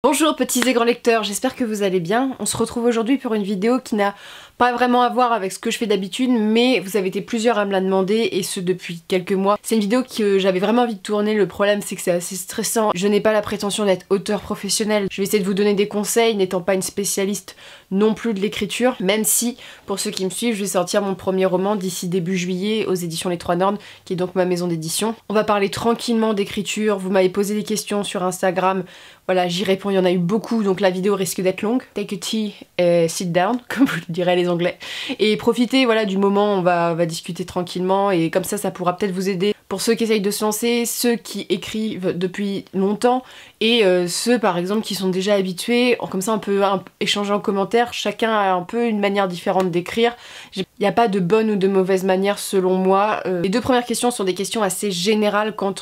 Bonjour petits et grands lecteurs, j'espère que vous allez bien. On se retrouve aujourd'hui pour une vidéo qui n'a pas vraiment à voir avec ce que je fais d'habitude, mais vous avez été plusieurs à me la demander, et ce depuis quelques mois. C'est une vidéo que j'avais vraiment envie de tourner, le problème c'est que c'est assez stressant. Je n'ai pas la prétention d'être auteur professionnel, je vais essayer de vous donner des conseils, n'étant pas une spécialiste non plus de l'écriture, même si, pour ceux qui me suivent, je vais sortir mon premier roman d'ici début juillet aux éditions Les Trois Nornes, qui est donc ma maison d'édition. On va parler tranquillement d'écriture, vous m'avez posé des questions sur Instagram, voilà, j'y réponds, il y en a eu beaucoup, donc la vidéo risque d'être longue. Take a tea et sit down, comme vous le diraient les Anglais. Et profitez voilà, du moment, on va discuter tranquillement, et comme ça pourra peut-être vous aider. Pour ceux qui essayent de se lancer, ceux qui écrivent depuis longtemps, et ceux par exemple qui sont déjà habitués, comme ça on peut échanger en commentaire, chacun a un peu une manière différente d'écrire. Il n'y a pas de bonne ou de mauvaise manière selon moi. Les deux premières questions sont des questions assez générales quant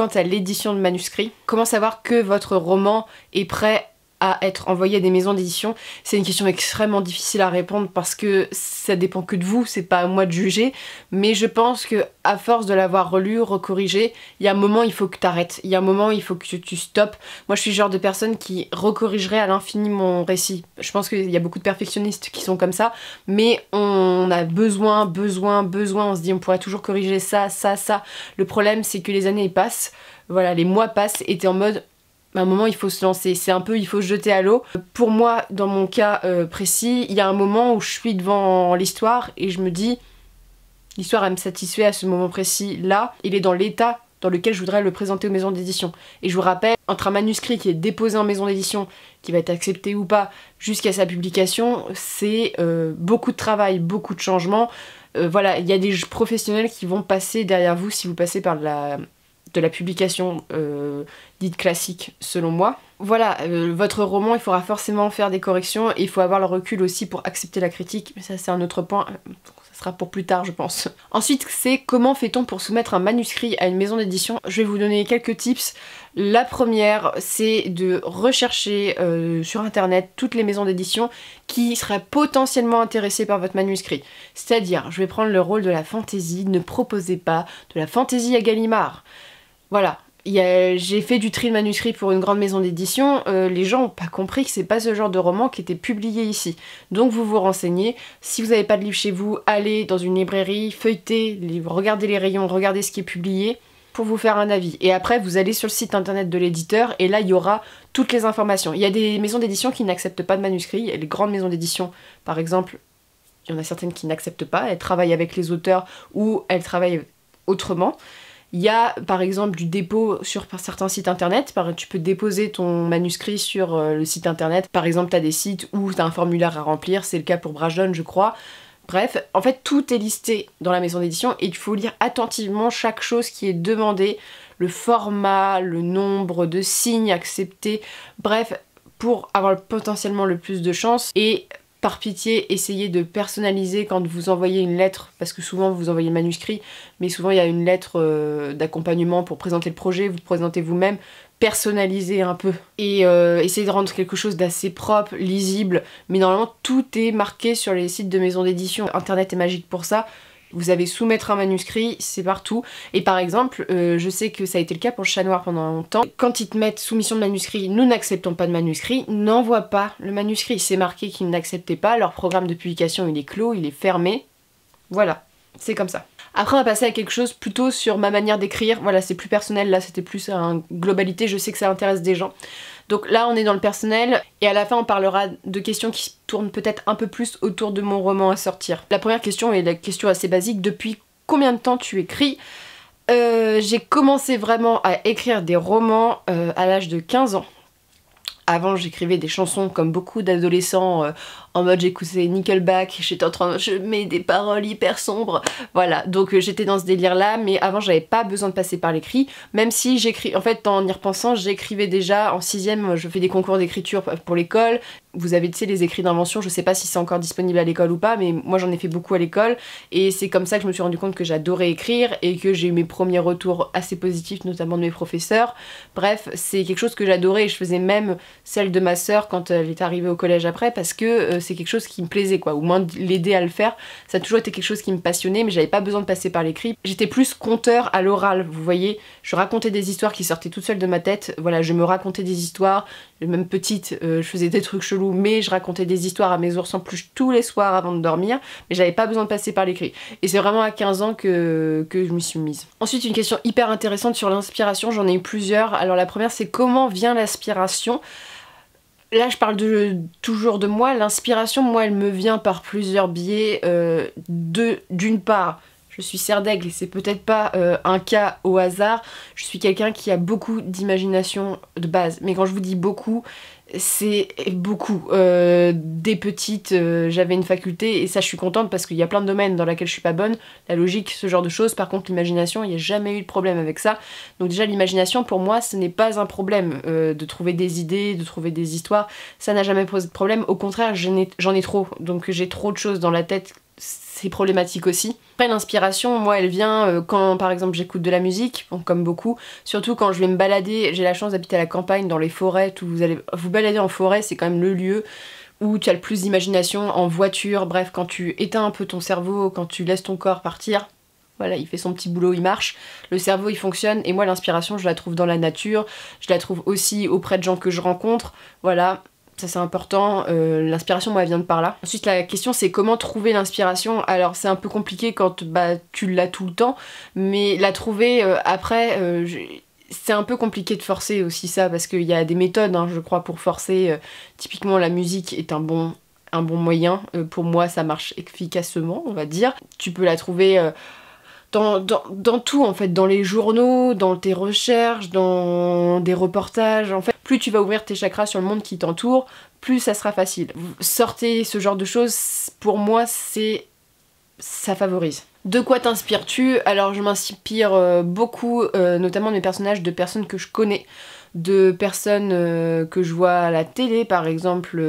à l'édition de manuscrits. Comment savoir que votre roman est prêt à être envoyé à des maisons d'édition? C'est une question extrêmement difficile à répondre parce que ça dépend que de vous, c'est pas à moi de juger, mais je pense que à force de l'avoir relu, recorrigé, il y a un moment il faut que t'arrêtes, il y a un moment il faut que tu stoppes. Moi je suis le genre de personne qui recorrigerait à l'infini mon récit. Je pense qu'il y a beaucoup de perfectionnistes qui sont comme ça, mais on a besoin, on se dit on pourrait toujours corriger ça. Le problème c'est que les années passent, voilà, les mois passent et t'es en mode à un moment il faut se lancer, c'est un peu il faut se jeter à l'eau. Pour moi, dans mon cas précis, il y a un moment où je suis devant l'histoire et je me dis l'histoire elle me satisfait à ce moment précis là, il est dans l'état dans lequel je voudrais le présenter aux maisons d'édition. Et je vous rappelle, entre un manuscrit qui est déposé en maison d'édition, qui va être accepté ou pas, jusqu'à sa publication, c'est beaucoup de travail, beaucoup de changements. Voilà, il y a des professionnels qui vont passer derrière vous si vous passez par de la publication dite classique selon moi. Voilà, votre roman il faudra forcément faire des corrections et il faut avoir le recul aussi pour accepter la critique, mais ça c'est un autre point, ça sera pour plus tard je pense. Ensuite c'est comment fait-on pour soumettre un manuscrit à une maison d'édition. Je vais vous donner quelques tips. La première c'est de rechercher sur internet toutes les maisons d'édition qui seraient potentiellement intéressées par votre manuscrit. C'est-à-dire, je vais prendre le rôle de la fantaisie, ne proposez pas de la fantaisie à Gallimard. Voilà, j'ai fait du tri de manuscrits pour une grande maison d'édition, les gens n'ont pas compris que c'est pas ce genre de roman qui était publié ici. Donc vous vous renseignez, si vous n'avez pas de livre chez vous, allez dans une librairie, feuilletez, regardez les rayons, regardez ce qui est publié pour vous faire un avis. Et après vous allez sur le site internet de l'éditeur et là il y aura toutes les informations. Il y a des maisons d'édition qui n'acceptent pas de manuscrits, les grandes maisons d'édition par exemple, il y en a certaines qui n'acceptent pas, elles travaillent avec les auteurs ou elles travaillent autrement. Il y a par exemple du dépôt sur certains sites internet, tu peux déposer ton manuscrit sur le site internet. Par exemple tu as des sites où tu as un formulaire à remplir, c'est le cas pour Brajlon je crois. Bref, en fait tout est listé dans la maison d'édition et il faut lire attentivement chaque chose qui est demandée, le format, le nombre de signes acceptés, bref, pour avoir potentiellement le plus de chance. Et par pitié, essayez de personnaliser quand vous envoyez une lettre, parce que souvent vous envoyez le manuscrit, mais souvent il y a une lettre d'accompagnement pour présenter le projet, vous présentez vous-même, personnalisez un peu. Et essayez de rendre quelque chose d'assez propre, lisible, mais normalement tout est marqué sur les sites de maisons d'édition. Internet est magique pour ça. Vous avez soumettre un manuscrit, c'est partout. Et par exemple, je sais que ça a été le cas pour le Chat Noir pendant longtemps. Quand ils te mettent soumission de manuscrit, nous n'acceptons pas de manuscrit, n'envoie pas le manuscrit. C'est marqué qu'ils n'acceptaient pas, leur programme de publication il est clos, il est fermé. Voilà, c'est comme ça. Après on va passer à quelque chose plutôt sur ma manière d'écrire. Voilà, c'est plus personnel, là c'était plus une globalité, je sais que ça intéresse des gens. Donc là on est dans le personnel et à la fin on parlera de questions qui tournent peut-être un peu plus autour de mon roman à sortir. La première question est la question assez basique, depuis combien de temps tu écris? J'ai commencé vraiment à écrire des romans à l'âge de 15 ans. Avant j'écrivais des chansons comme beaucoup d'adolescents en mode j'écoutais Nickelback, j'étais en train de... je mets des paroles hyper sombres, voilà, donc j'étais dans ce délire là, mais avant j'avais pas besoin de passer par l'écrit, même si j'écris, en fait en y repensant j'écrivais déjà en 6ème, je fais des concours d'écriture pour l'école, vous avez tu sais les écrits d'invention, je sais pas si c'est encore disponible à l'école ou pas, mais moi j'en ai fait beaucoup à l'école, et c'est comme ça que je me suis rendu compte que j'adorais écrire, et que j'ai eu mes premiers retours assez positifs, notamment de mes professeurs. Bref, c'est quelque chose que j'adorais, et je faisais même celle de ma sœur quand elle est arrivée au collège après, parce que c'est quelque chose qui me plaisait quoi, ou moins l'aider à le faire. Ça a toujours été quelque chose qui me passionnait, mais j'avais pas besoin de passer par l'écrit. J'étais plus conteur à l'oral, vous voyez. Je racontais des histoires qui sortaient toutes seules de ma tête. Voilà, je me racontais des histoires, même petite, je faisais des trucs chelous, mais je racontais des histoires à mes ours en peluche tous les soirs avant de dormir, mais j'avais pas besoin de passer par l'écrit. Et c'est vraiment à 15 ans que je m'y suis mise. Ensuite, une question hyper intéressante sur l'inspiration, j'en ai eu plusieurs. Alors la première, c'est comment vient l'inspiration? Là, je parle toujours de moi. L'inspiration, moi, elle me vient par plusieurs biais. D'une part, je suis serre d'aigle et c'est peut-être pas un cas au hasard. Je suis quelqu'un qui a beaucoup d'imagination de base. Mais quand je vous dis beaucoup, c'est beaucoup. Dès petite, j'avais une faculté et ça je suis contente parce qu'il y a plein de domaines dans lesquels je suis pas bonne. La logique, ce genre de choses. Par contre, l'imagination, il n'y a jamais eu de problème avec ça. Donc déjà, l'imagination, pour moi, ce n'est pas un problème de trouver des idées, de trouver des histoires. Ça n'a jamais posé de problème. Au contraire, j'en ai trop. Donc j'ai trop de choses dans la tête. C'est problématique aussi. Après, l'inspiration, moi, elle vient quand, par exemple, j'écoute de la musique, bon, comme beaucoup, surtout quand je vais me balader. J'ai la chance d'habiter à la campagne, dans les forêts, tout, vous allez vous balader en forêt, c'est quand même le lieu où tu as le plus d'imagination, en voiture, bref, quand tu éteins un peu ton cerveau, quand tu laisses ton corps partir, voilà, il fait son petit boulot, il marche, le cerveau il fonctionne, et moi l'inspiration je la trouve dans la nature, je la trouve aussi auprès de gens que je rencontre, voilà. Ça c'est important, l'inspiration moi elle vient de par là. Ensuite la question c'est comment trouver l'inspiration. Alors c'est un peu compliqué quand tu l'as tout le temps, mais la trouver après, c'est un peu compliqué de forcer aussi ça, parce qu'il y a des méthodes je crois pour forcer. Typiquement la musique est un bon moyen, pour moi ça marche efficacement on va dire. Tu peux la trouver... Dans tout en fait, dans les journaux, dans tes recherches, dans des reportages, en fait, plus tu vas ouvrir tes chakras sur le monde qui t'entoure, plus ça sera facile. Sortez ce genre de choses, pour moi, ça favorise. De quoi t'inspires-tu? Alors je m'inspire beaucoup, notamment de mes personnages, de personnes que je connais, de personnes que je vois à la télé par exemple.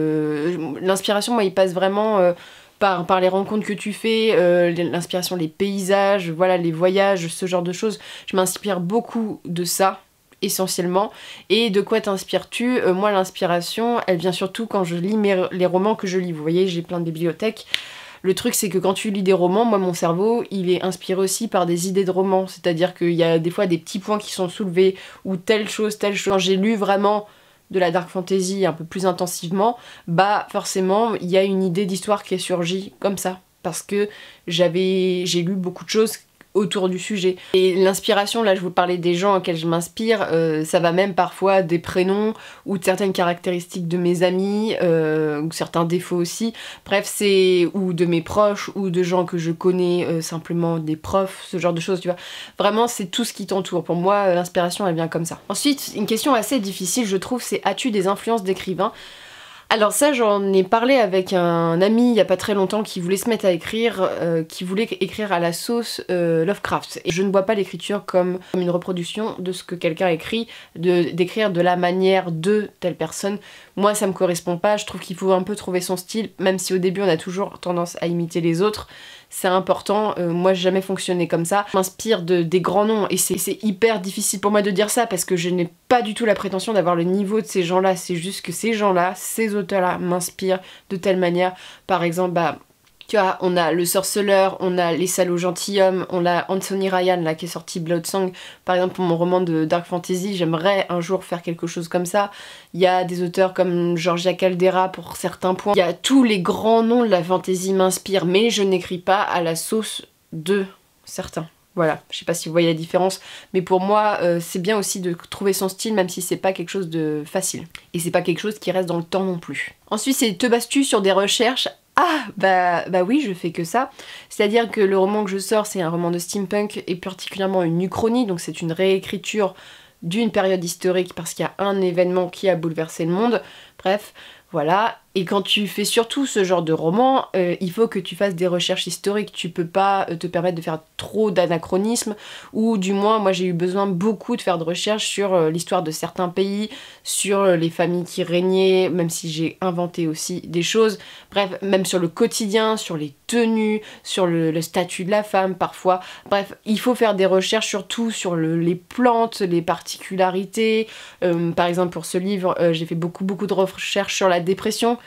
L'inspiration, moi, il passe vraiment... Par les rencontres que tu fais, l'inspiration, les paysages, voilà, les voyages, ce genre de choses. Je m'inspire beaucoup de ça, essentiellement. Et de quoi t'inspires-tu? Moi, l'inspiration, elle vient surtout quand je lis les romans que je lis. Vous voyez, j'ai plein de bibliothèques. Le truc, c'est que quand tu lis des romans, moi, mon cerveau, il est inspiré aussi par des idées de romans. C'est-à-dire qu'il y a des fois des petits points qui sont soulevés, ou telle chose, telle chose. Quand j'ai lu vraiment... de la dark fantasy un peu plus intensivement, bah forcément il y a une idée d'histoire qui est surgie comme ça, parce que j'ai lu beaucoup de choses autour du sujet. Et l'inspiration, là je vous parlais des gens auxquels je m'inspire, ça va même parfois des prénoms ou de certaines caractéristiques de mes amis, ou certains défauts aussi. Bref, c'est ou de mes proches ou de gens que je connais, simplement des profs, ce genre de choses, tu vois. Vraiment, c'est tout ce qui t'entoure. Pour moi, l'inspiration, elle vient comme ça. Ensuite, une question assez difficile, je trouve, c'est as-tu des influences d'écrivains? Alors ça, j'en ai parlé avec un ami il y a pas très longtemps qui voulait se mettre à écrire, qui voulait écrire à la sauce Lovecraft. Et je ne vois pas l'écriture comme une reproduction de ce que quelqu'un écrit, d'écrire de la manière de telle personne. Moi, ça me correspond pas, je trouve qu'il faut un peu trouver son style, même si au début on a toujours tendance à imiter les autres. C'est important, moi j'ai jamais fonctionné comme ça. Je m'inspire des grands noms et c'est hyper difficile pour moi de dire ça parce que je n'ai pas du tout la prétention d'avoir le niveau de ces gens-là. C'est juste que ces gens-là, ces auteurs-là m'inspirent de telle manière. Par exemple, tu vois, on a Le Sorceleur, on a Les Salauds Gentilshommes, on a Anthony Ryan là qui est sorti Bloodsong. Par exemple pour mon roman de Dark Fantasy, j'aimerais un jour faire quelque chose comme ça. Il y a des auteurs comme Georgia Caldera pour certains points. Il y a tous les grands noms de la fantasy m'inspirent, mais je n'écris pas à la sauce de certains. Voilà, je sais pas si vous voyez la différence, mais pour moi c'est bien aussi de trouver son style même si c'est pas quelque chose de facile. Et c'est pas quelque chose qui reste dans le temps non plus. Ensuite c'est te bases-tu sur des recherches? Ah bah oui, je fais que ça. C'est-à-dire que le roman que je sors, c'est un roman de steampunk et particulièrement une uchronie, donc c'est une réécriture d'une période historique parce qu'il y a un événement qui a bouleversé le monde. Bref, voilà. Et quand tu fais surtout ce genre de roman, il faut que tu fasses des recherches historiques. Tu peux pas te permettre de faire trop d'anachronismes, ou du moins moi j'ai eu besoin beaucoup de faire de recherches sur l'histoire de certains pays, sur les familles qui régnaient, même si j'ai inventé aussi des choses. Bref, même sur le quotidien, sur les tenues, sur le statut de la femme parfois. Bref, il faut faire des recherches surtout sur les plantes, les particularités. Par exemple pour ce livre, j'ai fait beaucoup de recherches sur la dépression.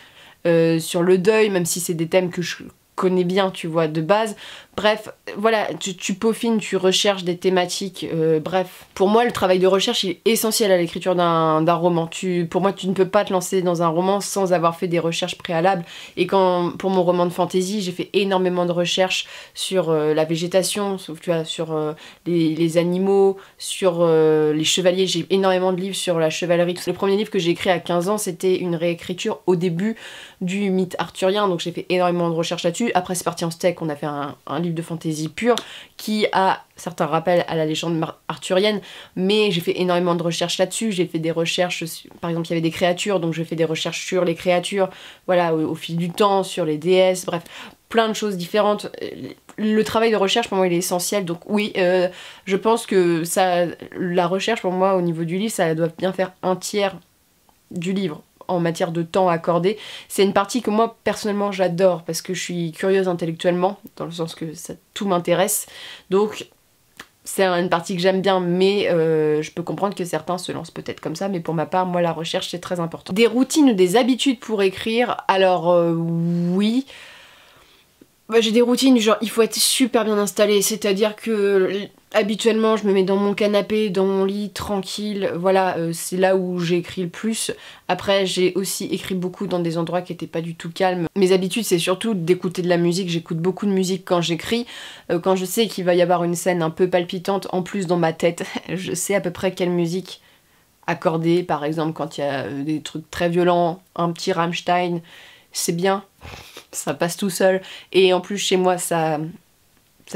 Sur le deuil, même si c'est des thèmes que je connais bien, tu vois, de base. Bref, voilà, tu peaufines, tu recherches des thématiques, bref. Pour moi, le travail de recherche est essentiel à l'écriture d'un roman. Pour moi, tu ne peux pas te lancer dans un roman sans avoir fait des recherches préalables. Et pour mon roman de fantasy, j'ai fait énormément de recherches sur la végétation, tu vois, sur les animaux, sur les chevaliers. J'ai énormément de livres sur la chevalerie. Le premier livre que j'ai écrit à 15 ans, c'était une réécriture au début du mythe arthurien, donc j'ai fait énormément de recherches là-dessus. Après, c'est parti en steak, on a fait un livre de fantasy pur qui a certains rappels à la légende arthurienne, mais j'ai fait énormément de recherches là-dessus. J'ai fait des recherches, par exemple il y avait des créatures, donc j'ai fait des recherches sur les créatures, voilà, au fil du temps, sur les déesses, bref, plein de choses différentes. Le travail de recherche pour moi il est essentiel, donc oui, je pense que la recherche pour moi au niveau du livre, ça doit bien faire 1/3 du livre en matière de temps accordé. C'est une partie que moi personnellement j'adore parce que je suis curieuse intellectuellement, dans le sens que tout m'intéresse, donc c'est une partie que j'aime bien, mais je peux comprendre que certains se lancent peut-être comme ça, mais pour ma part, moi la recherche c'est très important. Des routines ou des habitudes pour écrire, alors oui. J'ai des routines, genre il faut être super bien installé, c'est-à-dire que habituellement je me mets dans mon canapé, dans mon lit, tranquille, voilà, c'est là où j'écris le plus. Après j'ai aussi écrit beaucoup dans des endroits qui étaient pas du tout calmes. Mes habitudes c'est surtout d'écouter de la musique, j'écoute beaucoup de musique quand j'écris. Quand je sais qu'il va y avoir une scène un peu palpitante, en plus dans ma tête, je sais à peu près quelle musique accorder, par exemple quand il y a des trucs très violents, un petit Rammstein, c'est bien. Ça passe tout seul, et en plus chez moi ça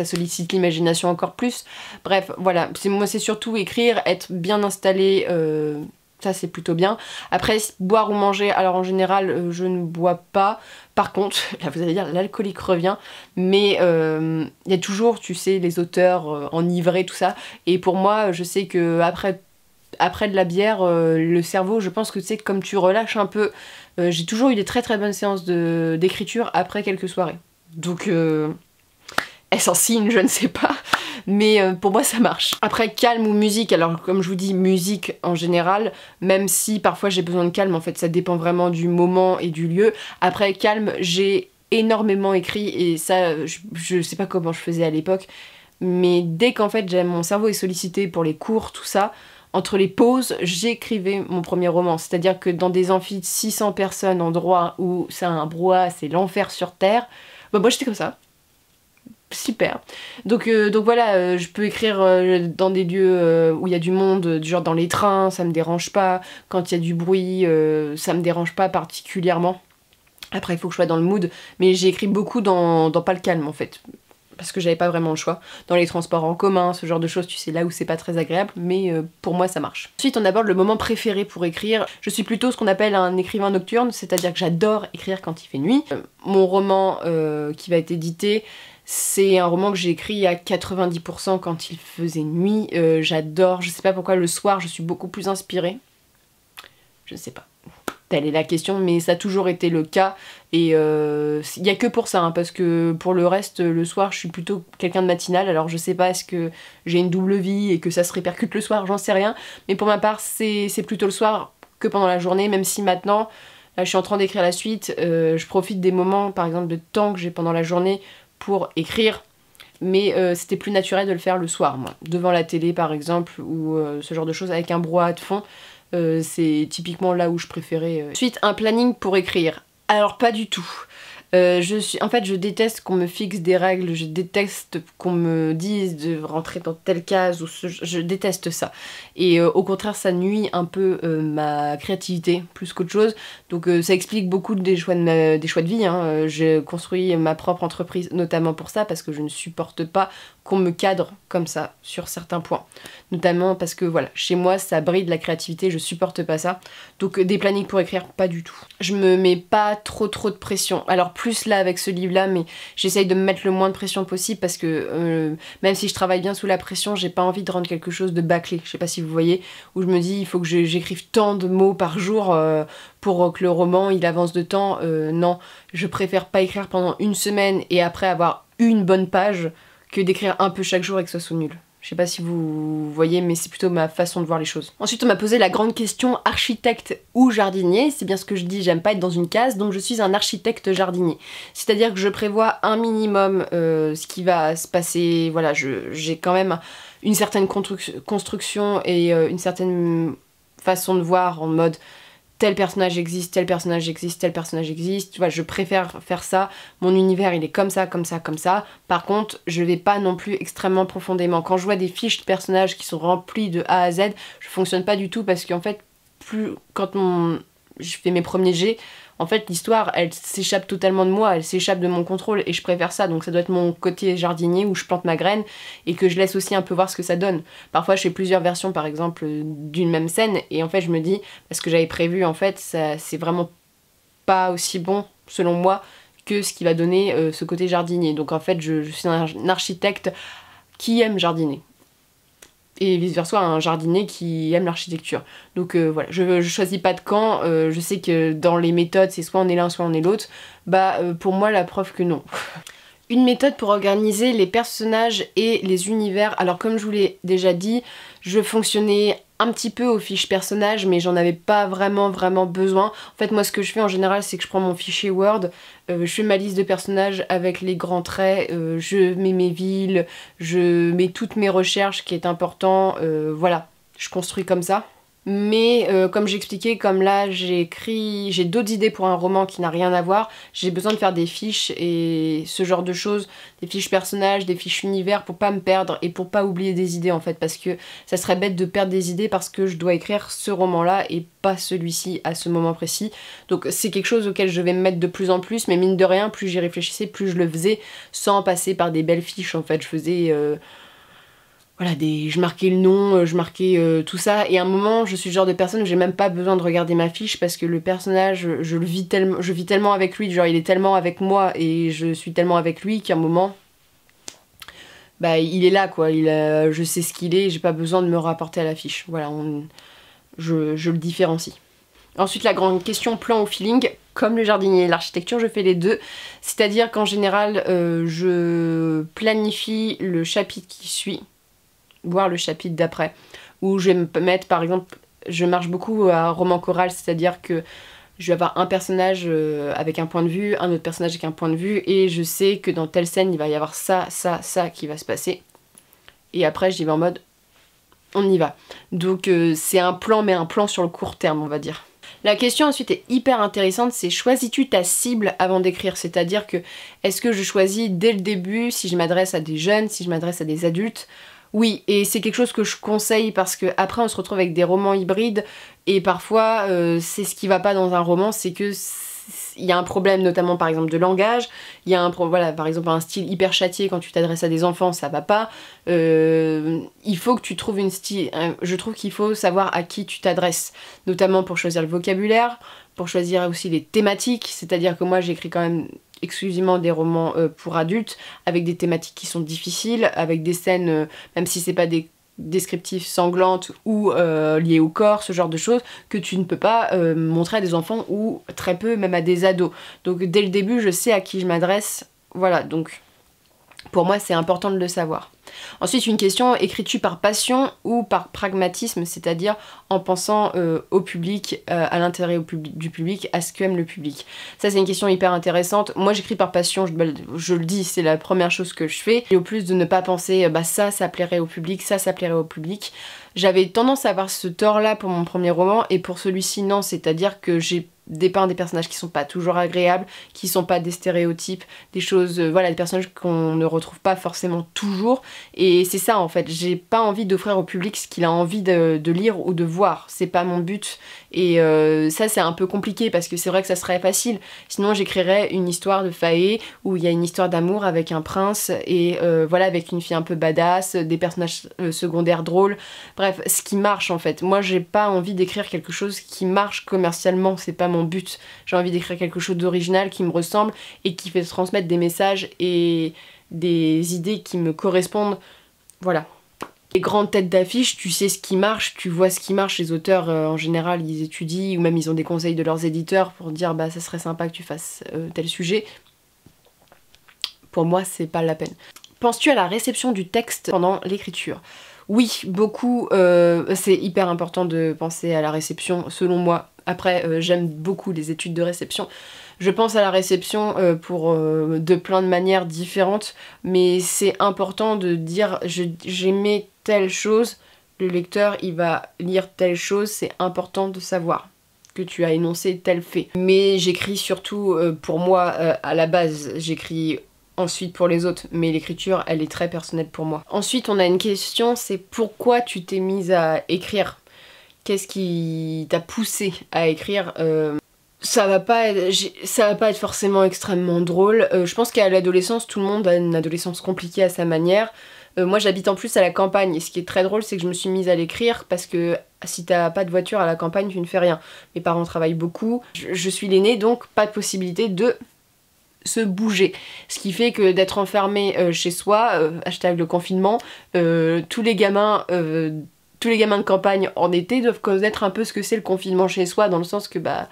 sollicite l'imagination encore plus. Bref, voilà, moi c'est surtout écrire, être bien installé, ça c'est plutôt bien. Après, boire ou manger, alors en général je ne bois pas. Par contre, là vous allez dire l'alcoolique revient, mais il y a toujours, tu sais, les auteurs enivrés, tout ça, et pour moi je sais que après de la bière, le cerveau, je pense que tu sais, comme tu relâches un peu, j'ai toujours eu des très bonnes séances d'écriture après quelques soirées. Donc, est-ce un signe, je ne sais pas, mais pour moi ça marche. Après, calme ou musique, alors comme je vous dis, musique en général, même si parfois j'ai besoin de calme, en fait ça dépend vraiment du moment et du lieu. Après, calme, j'ai énormément écrit, et ça, je sais pas comment je faisais à l'époque, mais dès qu'en fait mon cerveau est sollicité pour les cours, tout ça, entre les pauses, j'écrivais mon premier roman. C'est-à-dire que dans des amphis de 600 personnes en droit où c'est un brouhaha, c'est l'enfer sur terre, bah moi j'étais comme ça. Super. Donc voilà, je peux écrire dans des lieux où il y a du monde, du genre dans les trains, ça me dérange pas. Quand il y a du bruit, ça me dérange pas particulièrement. Après il faut que je sois dans le mood, mais j'ai écrit beaucoup dans pas le calme en fait, parce que j'avais pas vraiment le choix. Dans les transports en commun, ce genre de choses, tu sais, là où c'est pas très agréable, mais pour moi ça marche. Ensuite on aborde le moment préféré pour écrire. Je suis plutôt ce qu'on appelle un écrivain nocturne, c'est-à-dire que j'adore écrire quand il fait nuit. Mon roman qui va être édité, c'est un roman que j'ai écrit à 90% quand il faisait nuit. J'adore, je sais pas pourquoi le soir je suis beaucoup plus inspirée. Je ne sais pas. Telle est la question, mais ça a toujours été le cas, et il n'y a que pour ça, hein, parce que pour le reste, le soir, je suis plutôt quelqu'un de matinal, alors je sais pas, est-ce que j'ai une double vie et que ça se répercute le soir, j'en sais rien, mais pour ma part, c'est plutôt le soir que pendant la journée, même si maintenant, là je suis en train d'écrire la suite, je profite des moments, par exemple, de temps que j'ai pendant la journée pour écrire, mais c'était plus naturel de le faire le soir, moi, devant la télé par exemple, ou ce genre de choses, avec un brouhaha de fond. C'est typiquement là où je préférais. Ensuite, un planning pour écrire. Alors pas du tout. En fait, je déteste qu'on me fixe des règles, je déteste qu'on me dise de rentrer dans telle case, je déteste ça. Et au contraire, ça nuit un peu ma créativité, plus qu'autre chose. Donc ça explique beaucoup des choix de vie, hein. J'ai construit ma propre entreprise notamment pour ça, parce que je ne supporte pas qu'on me cadre comme ça sur certains points. Notamment parce que voilà, chez moi ça brille de la créativité, je supporte pas ça. Donc des plannings pour écrire, pas du tout. Je me mets pas trop de pression. Alors plus là avec ce livre là, mais j'essaye de me mettre le moins de pression possible parce que même si je travaille bien sous la pression, j'ai pas envie de rendre quelque chose de bâclé. Je sais pas si vous voyez, où je me dis il faut que j'écrive tant de mots par jour pour que le roman il avance de temps. Non, je préfère pas écrire pendant une semaine et après avoir une bonne page que d'écrire un peu chaque jour et que ce soit nul. Je sais pas si vous voyez, mais c'est plutôt ma façon de voir les choses. Ensuite, on m'a posé la grande question architecte ou jardinier. C'est bien ce que je dis, j'aime pas être dans une case, donc je suis un architecte jardinier. C'est-à-dire que je prévois un minimum ce qui va se passer. Voilà, j'ai quand même une certaine construction et une certaine façon de voir en mode tel personnage existe, tel personnage existe, tel personnage existe. Tu vois, je préfère faire ça. Mon univers, il est comme ça, comme ça, comme ça. Par contre, je vais pas non plus extrêmement profondément. Quand je vois des fiches de personnages qui sont remplies de A à Z, je fonctionne pas du tout parce qu'en fait, quand je fais mes premiers jets, en fait, l'histoire, elle s'échappe totalement de moi, elle s'échappe de mon contrôle et je préfère ça. Donc ça doit être mon côté jardinier où je plante ma graine et que je laisse aussi un peu voir ce que ça donne. Parfois, je fais plusieurs versions, par exemple, d'une même scène et en fait, je me dis, parce que j'avais prévu, en fait, c'est vraiment pas aussi bon, selon moi, que ce qui va donner ce côté jardinier. Donc en fait, je suis un architecte qui aime jardiner. Et vice versa, un jardinier qui aime l'architecture. Donc voilà, je choisis pas de camp, je sais que dans les méthodes c'est soit on est l'un soit on est l'autre, pour moi la preuve que non. Une méthode pour organiser les personnages et les univers. Alors comme je vous l'ai déjà dit, je fonctionnais un petit peu aux fiches personnages mais j'en avais pas vraiment besoin. En fait moi ce que je fais en général c'est que je prends mon fichier Word, je fais ma liste de personnages avec les grands traits, je mets mes villes, je mets toutes mes recherches qui est important, voilà, je construis comme ça. Mais comme j'expliquais, comme là j'ai d'autres idées pour un roman qui n'a rien à voir, j'ai besoin de faire des fiches et ce genre de choses, des fiches personnages, des fiches univers pour pas me perdre et pour pas oublier des idées en fait, parce que ça serait bête de perdre des idées parce que je dois écrire ce roman là et pas celui-ci à ce moment précis. Donc c'est quelque chose auquel je vais me mettre de plus en plus, mais mine de rien, plus j'y réfléchissais, plus je le faisais sans passer par des belles fiches en fait. Je faisais... voilà, je marquais le nom, je marquais tout ça, et à un moment, je suis le genre de personne où j'ai même pas besoin de regarder ma fiche parce que le personnage, je vis tellement avec lui, genre il est tellement avec moi et je suis tellement avec lui qu'à un moment, il est là quoi, je sais ce qu'il est, j'ai pas besoin de me rapporter à la fiche. Voilà, je le différencie. Ensuite, la grande question plan ou feeling. Comme le jardinier et l'architecture, je fais les deux. C'est-à-dire qu'en général, je planifie le chapitre qui suit, voire le chapitre d'après, où je vais me mettre, par exemple, je marche beaucoup à roman choral, c'est-à-dire que je vais avoir un personnage avec un point de vue, un autre personnage avec un point de vue, et je sais que dans telle scène, il va y avoir ça qui va se passer. Et après, j'y vais en mode, on y va. Donc c'est un plan, mais un plan sur le court terme, on va dire. La question ensuite est hyper intéressante, c'est choisis-tu ta cible avant d'écrire? C'est-à-dire que, est-ce que je choisis dès le début si je m'adresse à des jeunes, si je m'adresse à des adultes? Oui, et c'est quelque chose que je conseille parce que après on se retrouve avec des romans hybrides et parfois c'est ce qui va pas dans un roman, c'est que il y a un problème notamment par exemple de langage, il y a voilà, par exemple un style hyper châtié quand tu t'adresses à des enfants, ça va pas. Il faut que tu trouves je trouve qu'il faut savoir à qui tu t'adresses, notamment pour choisir le vocabulaire, pour choisir aussi les thématiques, c'est-à-dire que moi j'écris quand même exclusivement des romans pour adultes, avec des thématiques qui sont difficiles, avec des scènes, même si c'est pas des descriptifs sanglantes ou liées au corps, ce genre de choses, que tu ne peux pas montrer à des enfants ou très peu même à des ados. Donc dès le début, je sais à qui je m'adresse, voilà, donc pour moi c'est important de le savoir. Ensuite une question, écris-tu par passion ou par pragmatisme, c'est-à-dire en pensant au public, à l'intérêt du public, à ce qu'aime le public. Ça c'est une question hyper intéressante. Moi j'écris par passion, je le dis, c'est la première chose que je fais. Et au plus de ne pas penser ça plairait au public, ça plairait au public. J'avais tendance à avoir ce tort là pour mon premier roman et pour celui-ci non, c'est-à-dire que j'ai dépeint des personnages qui sont pas toujours agréables, qui sont pas des stéréotypes, des choses, voilà, des personnages qu'on ne retrouve pas forcément toujours, et c'est ça en fait, j'ai pas envie d'offrir au public ce qu'il a envie de lire ou de voir, c'est pas mon but, et ça c'est un peu compliqué parce que c'est vrai que ça serait facile, sinon j'écrirais une histoire de fae où il y a une histoire d'amour avec un prince, et voilà, avec une fille un peu badass, des personnages secondaires drôles, bref, ce qui marche en fait. Moi j'ai pas envie d'écrire quelque chose qui marche commercialement, c'est pas mon but. J'ai envie d'écrire quelque chose d'original qui me ressemble et qui fait transmettre des messages et des idées qui me correspondent. Voilà. Les grandes têtes d'affiche, tu sais ce qui marche, tu vois ce qui marche. Les auteurs en général ils étudient ou même ils ont des conseils de leurs éditeurs pour dire bah ça serait sympa que tu fasses tel sujet. Pour moi c'est pas la peine. Penses-tu à la réception du texte pendant l'écriture? Oui, beaucoup, c'est hyper important de penser à la réception selon moi. Après, j'aime beaucoup les études de réception. Je pense à la réception de plein de manières différentes, mais c'est important de dire j'aimais telle chose, le lecteur il va lire telle chose, c'est important de savoir que tu as énoncé tel fait. Mais j'écris surtout pour moi à la base, j'écris ensuite pour les autres, mais l'écriture elle est très personnelle pour moi. Ensuite on a une question, c'est pourquoi tu t'es mise à écrire? Qu'est-ce qui t'a poussé à écrire? Ça va pas être forcément extrêmement drôle. Je pense qu'à l'adolescence, tout le monde a une adolescence compliquée à sa manière. Moi j'habite en plus à la campagne, et ce qui est très drôle c'est que je me suis mise à l'écrire parce que si t'as pas de voiture à la campagne tu ne fais rien. Mes parents travaillent beaucoup, je suis l'aînée donc pas de possibilité de se bouger. Ce qui fait que d'être enfermé chez soi, hashtag le confinement, tous les gamins de campagne en été doivent connaître un peu ce que c'est le confinement chez soi, dans le sens que bah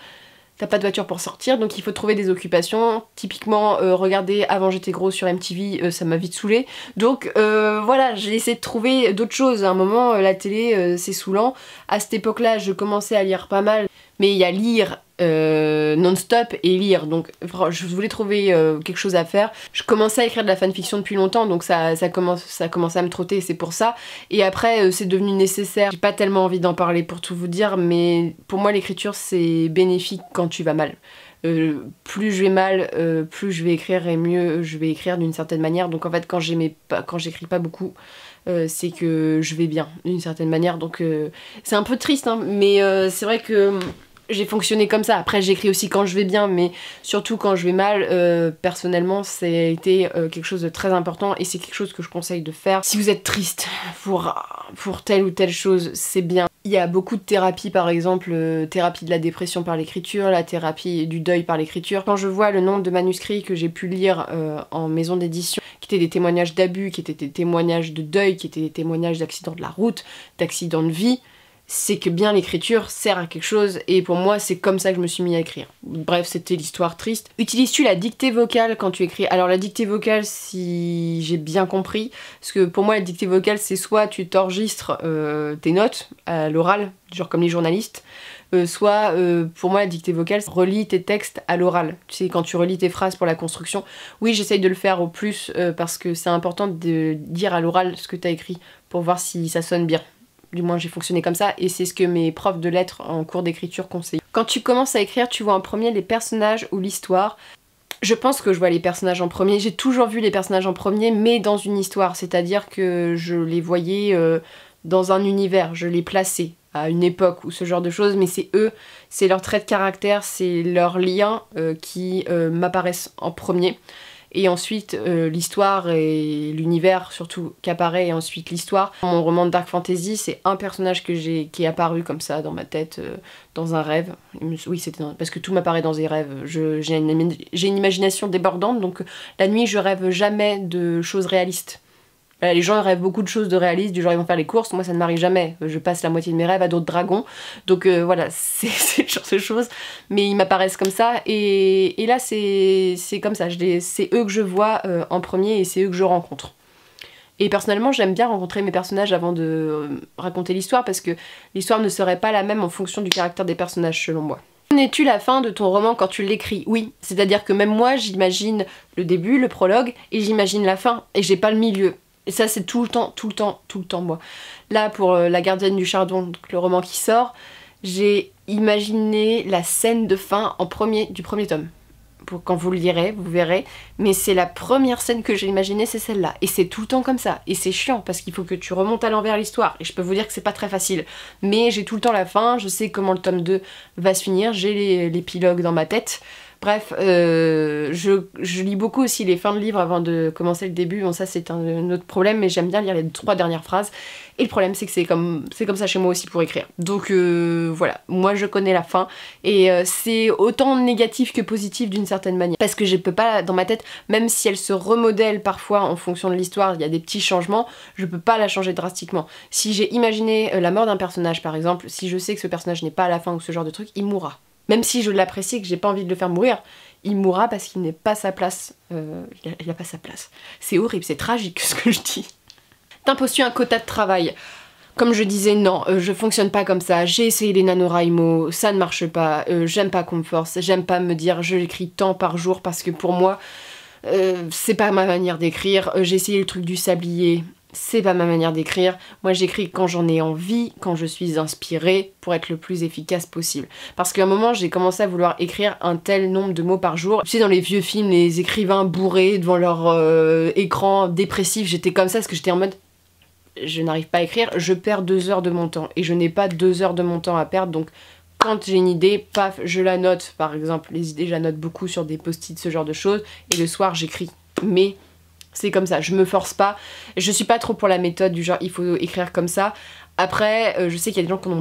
t'as pas de voiture pour sortir, donc il faut trouver des occupations. Typiquement, regarder Avant j'étais gros sur MTV, ça m'a vite saoulée. Donc voilà, j'ai essayé de trouver d'autres choses. À un moment, la télé, c'est saoulant. À cette époque-là, je commençais à lire pas mal, mais il y a lire non-stop et lire, donc je voulais trouver quelque chose à faire. Je commençais à écrire de la fanfiction depuis longtemps, donc ça commençait à me trotter, c'est pour ça. Et après c'est devenu nécessaire. J'ai pas tellement envie d'en parler pour tout vous dire, mais pour moi l'écriture c'est bénéfique quand tu vas mal. Plus je vais mal, plus je vais écrire et mieux je vais écrire d'une certaine manière. Donc en fait quand j'écris pas beaucoup, c'est que je vais bien d'une certaine manière. Donc c'est un peu triste hein, mais c'est vrai que j'ai fonctionné comme ça. Après j'écris aussi quand je vais bien, mais surtout quand je vais mal. Personnellement ça a été quelque chose de très important et c'est quelque chose que je conseille de faire. Si vous êtes triste pour telle ou telle chose, c'est bien. Il y a beaucoup de thérapies, par exemple thérapie de la dépression par l'écriture, la thérapie du deuil par l'écriture. Quand je vois le nombre de manuscrits que j'ai pu lire en maison d'édition, qui étaient des témoignages d'abus, qui étaient des témoignages de deuil, qui étaient des témoignages d'accidents de la route, d'accidents de vie, c'est que bien l'écriture sert à quelque chose et pour moi c'est comme ça que je me suis mis à écrire. Bref, c'était l'histoire triste. Utilises-tu la dictée vocale quand tu écris? Alors la dictée vocale, si j'ai bien compris, parce que pour moi la dictée vocale c'est soit tu t'enregistres tes notes à l'oral, genre comme les journalistes, soit pour moi la dictée vocale c'est relis tes textes à l'oral. Tu sais, quand tu relis tes phrases pour la construction, oui j'essaye de le faire au plus parce que c'est important de dire à l'oral ce que t'as écrit pour voir si ça sonne bien. Du moins j'ai fonctionné comme ça et c'est ce que mes profs de lettres en cours d'écriture conseillent. Quand tu commences à écrire, tu vois en premier les personnages ou l'histoire? Je pense que je vois les personnages en premier. J'ai toujours vu les personnages en premier, mais dans une histoire. C'est-à-dire que je les voyais dans un univers, je les plaçais à une époque ou ce genre de choses, mais c'est eux, c'est leurs traits de caractère, c'est leurs liens qui m'apparaissent en premier. Et ensuite l'histoire et l'univers surtout qu'apparaît, et ensuite l'histoire. Mon roman de Dark Fantasy, c'est un personnage qui est apparu comme ça dans ma tête, dans un rêve. Oui, c'était parce que tout m'apparaît dans des rêves. J'ai une imagination débordante, donc la nuit je rêve jamais de choses réalistes. Les gens rêvent beaucoup de choses de réalistes, du genre ils vont faire les courses, moi ça ne m'arrive jamais. Je passe la moitié de mes rêves à d'autres dragons, donc voilà, c'est ce genre de choses, mais ils m'apparaissent comme ça, et là c'est comme ça, c'est eux que je vois en premier et c'est eux que je rencontre. Et personnellement j'aime bien rencontrer mes personnages avant de raconter l'histoire, parce que l'histoire ne serait pas la même en fonction du caractère des personnages selon moi. Connais-tu la fin de ton roman quand tu l'écris? Oui, c'est-à-dire que même moi j'imagine le début, le prologue, et j'imagine la fin, et j'ai pas le milieu. Et ça c'est tout le temps moi. Là pour La Gardienne du Chardon, donc le roman qui sort, J'ai imaginé la scène de fin du premier tome. Quand vous le lirez, vous verrez, mais c'est la première scène que j'ai imaginée, c'est celle-là. Et c'est tout le temps comme ça, et c'est chiant, parce qu'il faut que tu remontes à l'envers l'histoire, et je peux vous dire que c'est pas très facile. Mais j'ai tout le temps la fin, je sais comment le tome 2 va se finir, j'ai l'épilogue dans ma tête. Bref, je lis beaucoup aussi les fins de livres avant de commencer le début, bon ça c'est un autre problème, mais j'aime bien lire les 3 dernières phrases. Et le problème c'est que c'est comme ça chez moi aussi pour écrire. Donc voilà, moi je connais la fin, et c'est autant négatif que positif d'une certaine manière. Parce que je peux pas, dans ma tête, même si elle se remodèle parfois en fonction de l'histoire, il y a des petits changements, je peux pas la changer drastiquement. Si j'ai imaginé la mort d'un personnage par exemple, si je sais que ce personnage n'est pas à la fin ou ce genre de truc, il mourra. Même si je l'apprécie et que j'ai pas envie de le faire mourir, il mourra parce qu'il n'est pas sa place. Il a pas sa place. C'est horrible, c'est tragique ce que je dis. T'imposes-tu un quota de travail? Comme je disais, non, je fonctionne pas comme ça. J'ai essayé les NaNoWriMo, ça ne marche pas. J'aime pas qu'on me force, j'aime pas me dire je l'écris tant par jour parce que pour moi, c'est pas ma manière d'écrire. J'ai essayé le truc du sablier. C'est pas ma manière d'écrire. Moi j'écris quand j'en ai envie, quand je suis inspirée, pour être le plus efficace possible. Parce qu'à un moment j'ai commencé à vouloir écrire un tel nombre de mots par jour. Tu sais, dans les vieux films, les écrivains bourrés devant leur écran dépressif, j'étais comme ça parce que j'étais en mode je n'arrive pas à écrire, je perds 2 heures de mon temps. Et je n'ai pas 2 heures de mon temps à perdre, donc quand j'ai une idée, paf, je la note. Par exemple, les idées, je la note beaucoup sur des post-it, ce genre de choses. Et le soir j'écris. Mais c'est comme ça, je me force pas. Je suis pas trop pour la méthode du genre il faut écrire comme ça. Après, je sais qu'il y a des gens qui ont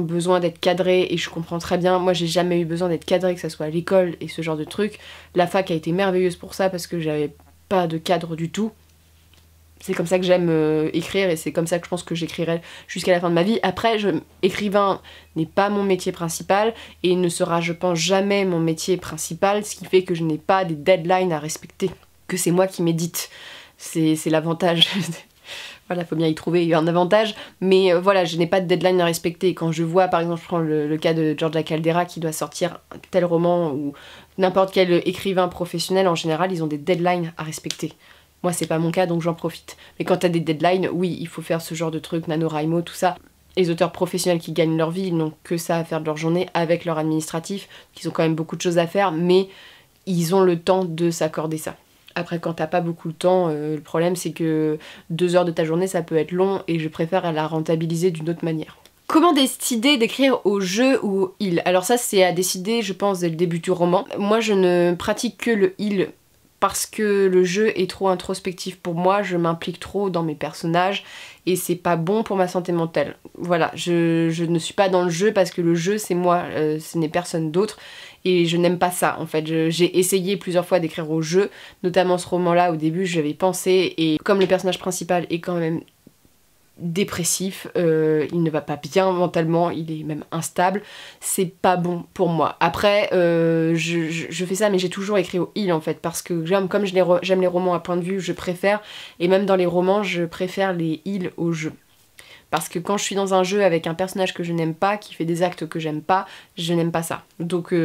besoin d'être cadrés, et je comprends très bien. Moi j'ai jamais eu besoin d'être cadrée, que ça soit à l'école et ce genre de trucs. La fac a été merveilleuse pour ça parce que j'avais pas de cadre du tout. C'est comme ça que j'aime écrire, et c'est comme ça que je pense que j'écrirai jusqu'à la fin de ma vie. Après, écrivain n'est pas mon métier principal et ne sera, je pense, jamais mon métier principal, ce qui fait que je n'ai pas des deadlines à respecter, que c'est moi qui médite. C'est l'avantage. Voilà, faut bien y trouver un avantage, mais voilà, je n'ai pas de deadline à respecter. Quand je vois, par exemple, je prends le cas de Georgia Caldera qui doit sortir un tel roman, ou n'importe quel écrivain professionnel, en général, ils ont des deadlines à respecter. Moi c'est pas mon cas donc j'en profite. Mais quand t'as des deadlines, oui, il faut faire ce genre de trucs, NaNoWriMo, tout ça. Les auteurs professionnels qui gagnent leur vie, ils n'ont que ça à faire de leur journée avec leur administratif, qu'ils ont quand même beaucoup de choses à faire, mais ils ont le temps de s'accorder ça. Après quand t'as pas beaucoup de temps, le problème c'est que 2 heures de ta journée ça peut être long, et je préfère la rentabiliser d'une autre manière. Comment décider d'écrire au je ou au il? Alors ça c'est à décider je pense dès le début du roman. Moi je ne pratique que le il parce que le jeu est trop introspectif pour moi, je m'implique trop dans mes personnages et c'est pas bon pour ma santé mentale. Voilà, je ne suis pas dans le jeu parce que le jeu c'est moi, ce n'est personne d'autre, et je n'aime pas ça en fait. J'ai essayé plusieurs fois d'écrire au jeu, notamment ce roman-là, au début j'avais pensé, et comme le personnage principal est quand même dépressif, il ne va pas bien mentalement, il est même instable, c'est pas bon pour moi. Après, je fais ça, mais j'ai toujours écrit au il en fait, parce que comme j'aime les romans à point de vue, je préfère, et même dans les romans, je préfère les il au je. Parce que quand je suis dans un jeu avec un personnage que je n'aime pas, qui fait des actes que j'aime pas, je n'aime pas ça. Donc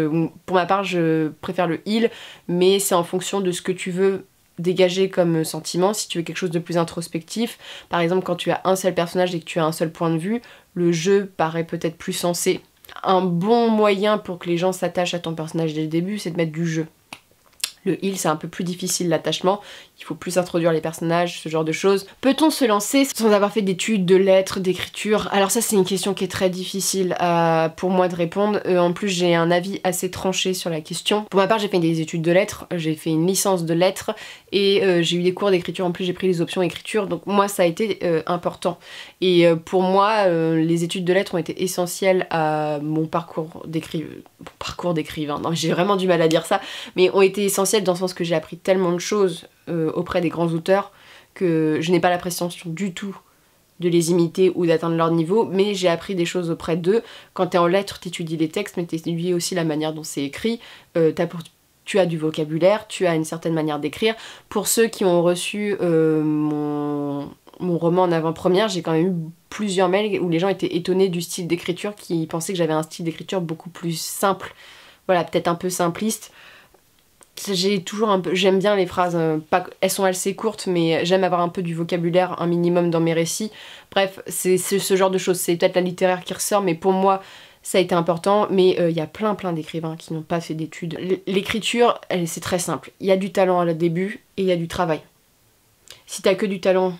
pour ma part, je préfère le il, mais c'est en fonction de ce que tu veux dégager comme sentiment. Si tu veux quelque chose de plus introspectif, par exemple quand tu as un seul personnage et que tu as un seul point de vue, le jeu paraît peut-être plus sensé. Un bon moyen pour que les gens s'attachent à ton personnage dès le début, c'est de mettre du jeu. Le il, c'est un peu plus difficile l'attachement, il faut plus introduire les personnages, ce genre de choses. Peut-on se lancer sans avoir fait d'études, de lettres, d'écriture? Alors ça c'est une question qui est très difficile pour moi de répondre. En plus j'ai un avis assez tranché sur la question. Pour ma part j'ai fait des études de lettres, j'ai fait une licence de lettres, et j'ai eu des cours d'écriture, en plus j'ai pris les options écriture, donc moi ça a été important. Et pour moi les études de lettres ont été essentielles à mon parcours d'écrivain. Non, j'ai vraiment du mal à dire ça, mais ont été essentielles dans le sens que j'ai appris tellement de choses auprès des grands auteurs que je n'ai pas la prétention du tout de les imiter ou d'atteindre leur niveau, mais j'ai appris des choses auprès d'eux. Quand t'es en lettres, t'étudies les textes, mais t'étudies aussi la manière dont c'est écrit, tu as du vocabulaire, tu as une certaine manière d'écrire. Pour ceux qui ont reçu mon roman en avant-première, j'ai quand même eu plusieurs mails où les gens étaient étonnés du style d'écriture, qui pensaient que j'avais un style d'écriture beaucoup plus simple, voilà, peut-être un peu simpliste. J'ai toujours un peu, j'aime bien les phrases, elles sont assez courtes, mais j'aime avoir un peu du vocabulaire, un minimum dans mes récits. Bref, c'est ce genre de choses, c'est peut-être la littéraire qui ressort, mais pour moi, ça a été important, mais il y a plein d'écrivains qui n'ont pas fait d'études. L'écriture, c'est très simple. Il y a du talent à le début et il y a du travail. Si t'as que du talent,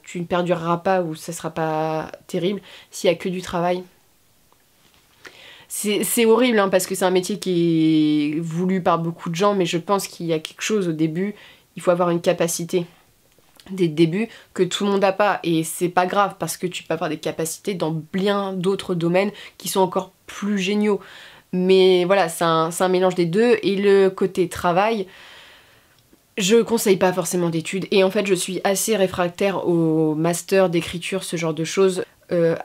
tu ne perdureras pas ou ça sera pas terrible. S'il y a que du travail, c'est horrible hein, parce que c'est un métier qui est voulu par beaucoup de gens, mais je pense qu'il y a quelque chose au début, il faut avoir une capacité dès le début que tout le monde n'a pas, et c'est pas grave parce que tu peux avoir des capacités dans bien d'autres domaines qui sont encore plus géniaux. Mais voilà, c'est un mélange des deux, et le côté travail, je conseille pas forcément d'études, et en fait je suis assez réfractaire au master d'écriture, ce genre de choses.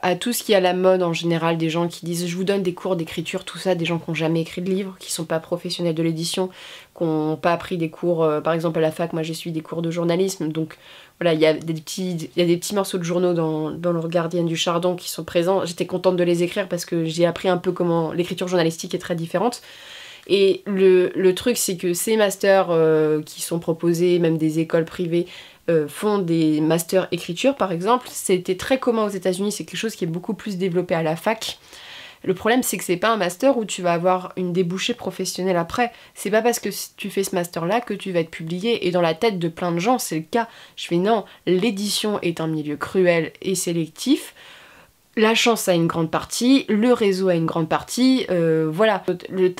À tout ce qui est à la mode en général, des gens qui disent je vous donne des cours d'écriture, tout ça, des gens qui n'ont jamais écrit de livre, qui sont pas professionnels de l'édition, qui n'ont pas appris des cours, par exemple à la fac, moi j'ai suivi des cours de journalisme, donc voilà, il y a des petits morceaux de journaux dans le Guardian du Chardon qui sont présents, j'étais contente de les écrire parce que j'ai appris un peu comment l'écriture journalistique est très différente. Et le truc c'est que ces masters qui sont proposés, même des écoles privées, font des masters écriture par exemple, c'était très commun aux États-Unis, c'est quelque chose qui est beaucoup plus développé à la fac. Le problème c'est que c'est pas un master où tu vas avoir une débouchée professionnelle après, c'est pas parce que tu fais ce master là que tu vas être publié, et dans la tête de plein de gens c'est le cas. Je fais non, l'édition est un milieu cruel et sélectif, la chance a une grande partie, le réseau a une grande partie, voilà.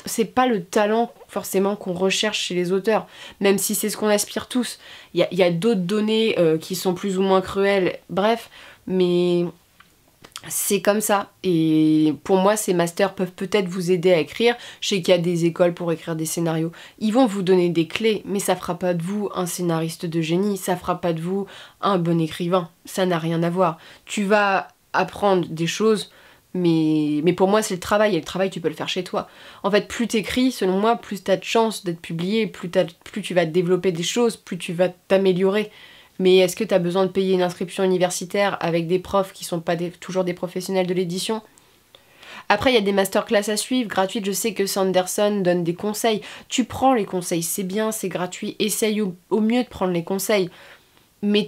C'est pas le talent forcément qu'on recherche chez les auteurs, même si c'est ce qu'on aspire tous. Il y a d'autres données qui sont plus ou moins cruelles, bref, mais c'est comme ça. Et pour moi, ces masters peuvent peut-être vous aider à écrire. Je sais qu'il y a des écoles pour écrire des scénarios. Ils vont vous donner des clés, mais ça fera pas de vous un scénariste de génie, ça fera pas de vous un bon écrivain. Ça n'a rien à voir. Tu vas apprendre des choses, mais pour moi c'est le travail, et le travail tu peux le faire chez toi. En fait, plus t'écris, selon moi, plus t'as de chances d'être publié, plus tu vas développer des choses, plus tu vas t'améliorer. Mais est-ce que t'as besoin de payer une inscription universitaire avec des profs qui sont pas toujours des professionnels de l'édition? Après, il y a des masterclass à suivre, gratuites. Je sais que Sanderson donne des conseils. Tu prends les conseils, c'est bien, c'est gratuit. Essaye au mieux de prendre les conseils. Mais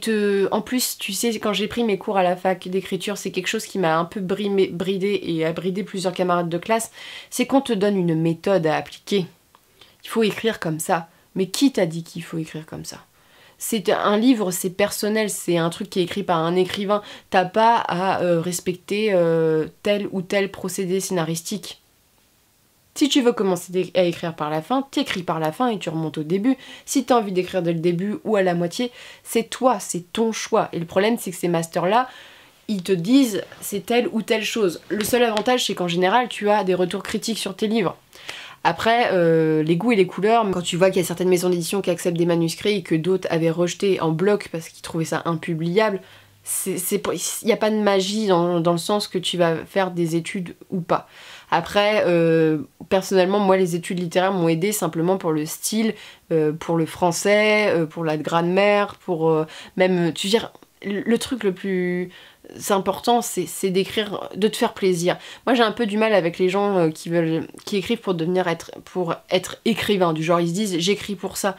en plus, tu sais, quand j'ai pris mes cours à la fac d'écriture, c'est quelque chose qui m'a un peu bridé et a bridé plusieurs camarades de classe, c'est qu'on te donne une méthode à appliquer. Il faut écrire comme ça. Mais qui t'a dit qu'il faut écrire comme ça? C'est un livre, c'est personnel, c'est un truc qui est écrit par un écrivain. T'as pas à respecter tel ou tel procédé scénaristique. Si tu veux commencer à écrire par la fin, t'écris par la fin et tu remontes au début. Si t'as envie d'écrire dès le début ou à la moitié, c'est toi, c'est ton choix. Et le problème, c'est que ces masters-là, ils te disent c'est telle ou telle chose. Le seul avantage, c'est qu'en général, tu as des retours critiques sur tes livres. Après, les goûts et les couleurs, quand tu vois qu'il y a certaines maisons d'édition qui acceptent des manuscrits et que d'autres avaient rejeté en bloc parce qu'ils trouvaient ça impubliable, il n'y a pas de magie dans le sens que tu vas faire des études ou pas. Après, personnellement, moi, les études littéraires m'ont aidé simplement pour le style, pour le français, pour la grammaire, pour même, tu veux dire, le truc le plus important, c'est d'écrire, de te faire plaisir. Moi, j'ai un peu du mal avec les gens qui écrivent pour être écrivain, du genre ils se disent j'écris pour ça.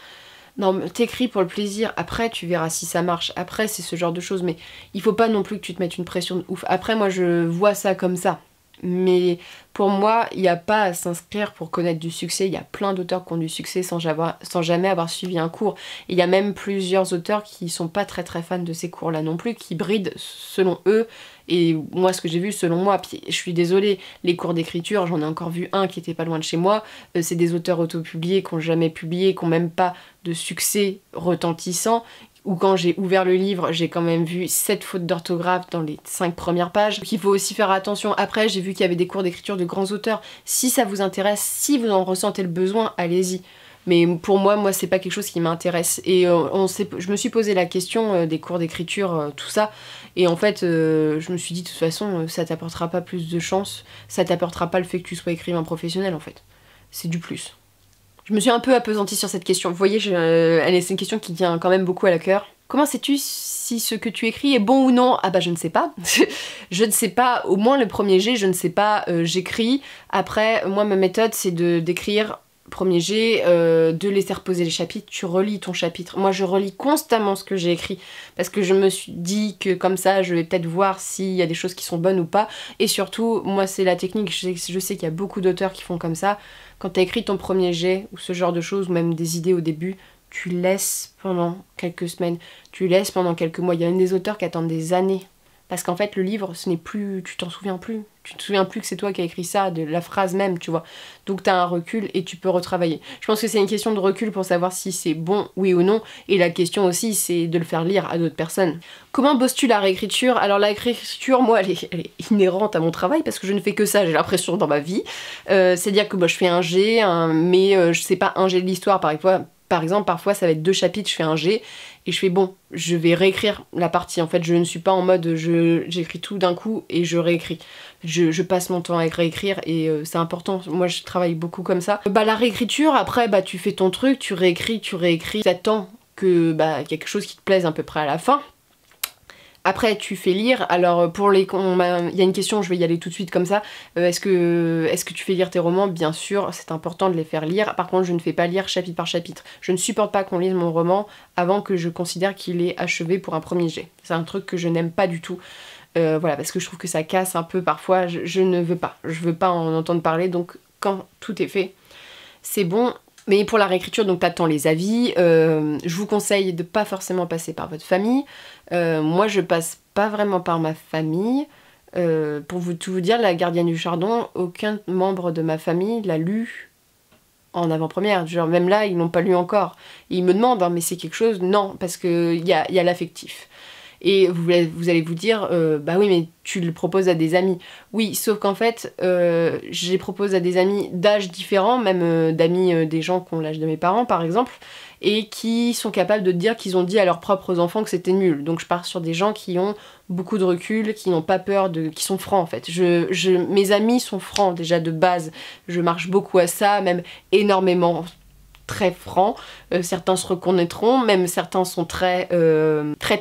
Non, t'écris pour le plaisir, après tu verras si ça marche, après c'est ce genre de choses, mais il faut pas non plus que tu te mettes une pression de ouf. Après moi je vois ça comme ça, mais pour moi il n'y a pas à s'inscrire pour connaître du succès. Il y a plein d'auteurs qui ont du succès sans jamais avoir suivi un cours, et il y a même plusieurs auteurs qui sont pas très fans de ces cours là non plus, qui brident selon eux, et moi ce que j'ai vu selon moi. Puis je suis désolée, les cours d'écriture, j'en ai encore vu un qui était pas loin de chez moi, c'est des auteurs autopubliés qui ont jamais publié, qui ont même pas de succès retentissant, ou quand j'ai ouvert le livre, j'ai quand même vu 7 fautes d'orthographe dans les 5 premières pages. Donc il faut aussi faire attention. Après, j'ai vu qu'il y avait des cours d'écriture de grands auteurs. Si ça vous intéresse, si vous en ressentez le besoin, allez-y. Mais pour moi c'est pas quelque chose qui m'intéresse. Et je me suis posé la question des cours d'écriture, tout ça. Et en fait, je me suis dit, de toute façon, ça t'apportera pas plus de chance. Ça t'apportera pas le fait que tu sois écrivain professionnel, en fait. C'est du plus. Je me suis un peu appesantie sur cette question. Vous voyez, c'est une question qui tient quand même beaucoup à la cœur. Comment sais-tu si ce que tu écris est bon ou non? Ah bah je ne sais pas. Je ne sais pas, au moins le premier jet, je ne sais pas. J'écris. Après, moi ma méthode c'est d'écrire premier jet, de laisser reposer les chapitres, tu relis ton chapitre. Moi je relis constamment ce que j'ai écrit parce que je me suis dit que comme ça je vais peut-être voir s'il y a des choses qui sont bonnes ou pas. Et surtout, moi c'est la technique, je sais qu'il y a beaucoup d'auteurs qui font comme ça. Quand tu as écrit ton premier jet ou ce genre de choses, ou même des idées au début, tu laisses pendant quelques semaines, tu laisses pendant quelques mois. Il y a même des auteurs qui attendent des années. Parce qu'en fait, le livre, ce n'est plus... Tu t'en souviens plus. Tu te souviens plus que c'est toi qui as écrit ça, de la phrase même, tu vois. Donc t'as un recul et tu peux retravailler. Je pense que c'est une question de recul pour savoir si c'est bon, oui ou non. Et la question aussi, c'est de le faire lire à d'autres personnes. Comment bosses-tu la réécriture? Alors la réécriture, moi, elle est inhérente à mon travail parce que je ne fais que ça, j'ai l'impression, dans ma vie. C'est-à-dire que je fais un jet, mais je sais pas, un jet de l'histoire, par exemple, parfois ça va être 2 chapitres, je fais un jet, et je fais bon, je vais réécrire la partie. En fait, je ne suis pas en mode j'écris tout d'un coup et je réécris. Je passe mon temps à réécrire et c'est important. Moi, je travaille beaucoup comme ça. La réécriture, après, tu fais ton truc, tu réécris, t'attends que y a quelque chose qui te plaise à peu près à la fin. Après, tu fais lire. Alors, pour les... Il y a une question, je vais y aller tout de suite comme ça. Est-ce que tu fais lire tes romans? Bien sûr, c'est important de les faire lire. Par contre, je ne fais pas lire chapitre par chapitre. Je ne supporte pas qu'on lise mon roman avant que je considère qu'il est achevé pour un premier jet. C'est un truc que je n'aime pas du tout. Voilà, parce que je trouve que ça casse un peu parfois. Je ne veux pas. Je veux pas en entendre parler. Donc, quand tout est fait, c'est bon. Mais pour la réécriture, donc t'attends les avis. Je vous conseille de pas forcément passer par votre famille. Moi, je passe pas vraiment par ma famille. Pour tout vous dire, La Gardienne du Chardon, aucun membre de ma famille l'a lu en avant-première. Genre, même là, ils l'ont pas lu encore. Et ils me demandent, hein, mais c'est quelque chose? Non, parce qu'il y a l'affectif. Et vous allez vous dire, bah oui, mais tu le proposes à des amis. Oui, sauf qu'en fait, je les propose à des amis d'âge différents, même d'amis des gens qui ont l'âge de mes parents, par exemple, et qui sont capables de dire qu'ils ont dit à leurs propres enfants que c'était nul. Donc je pars sur des gens qui ont beaucoup de recul, qui n'ont pas peur, qui sont francs en fait. Mes amis sont francs déjà de base. Je marche beaucoup à ça, même énormément. Très francs, certains se reconnaîtront, même certains sont très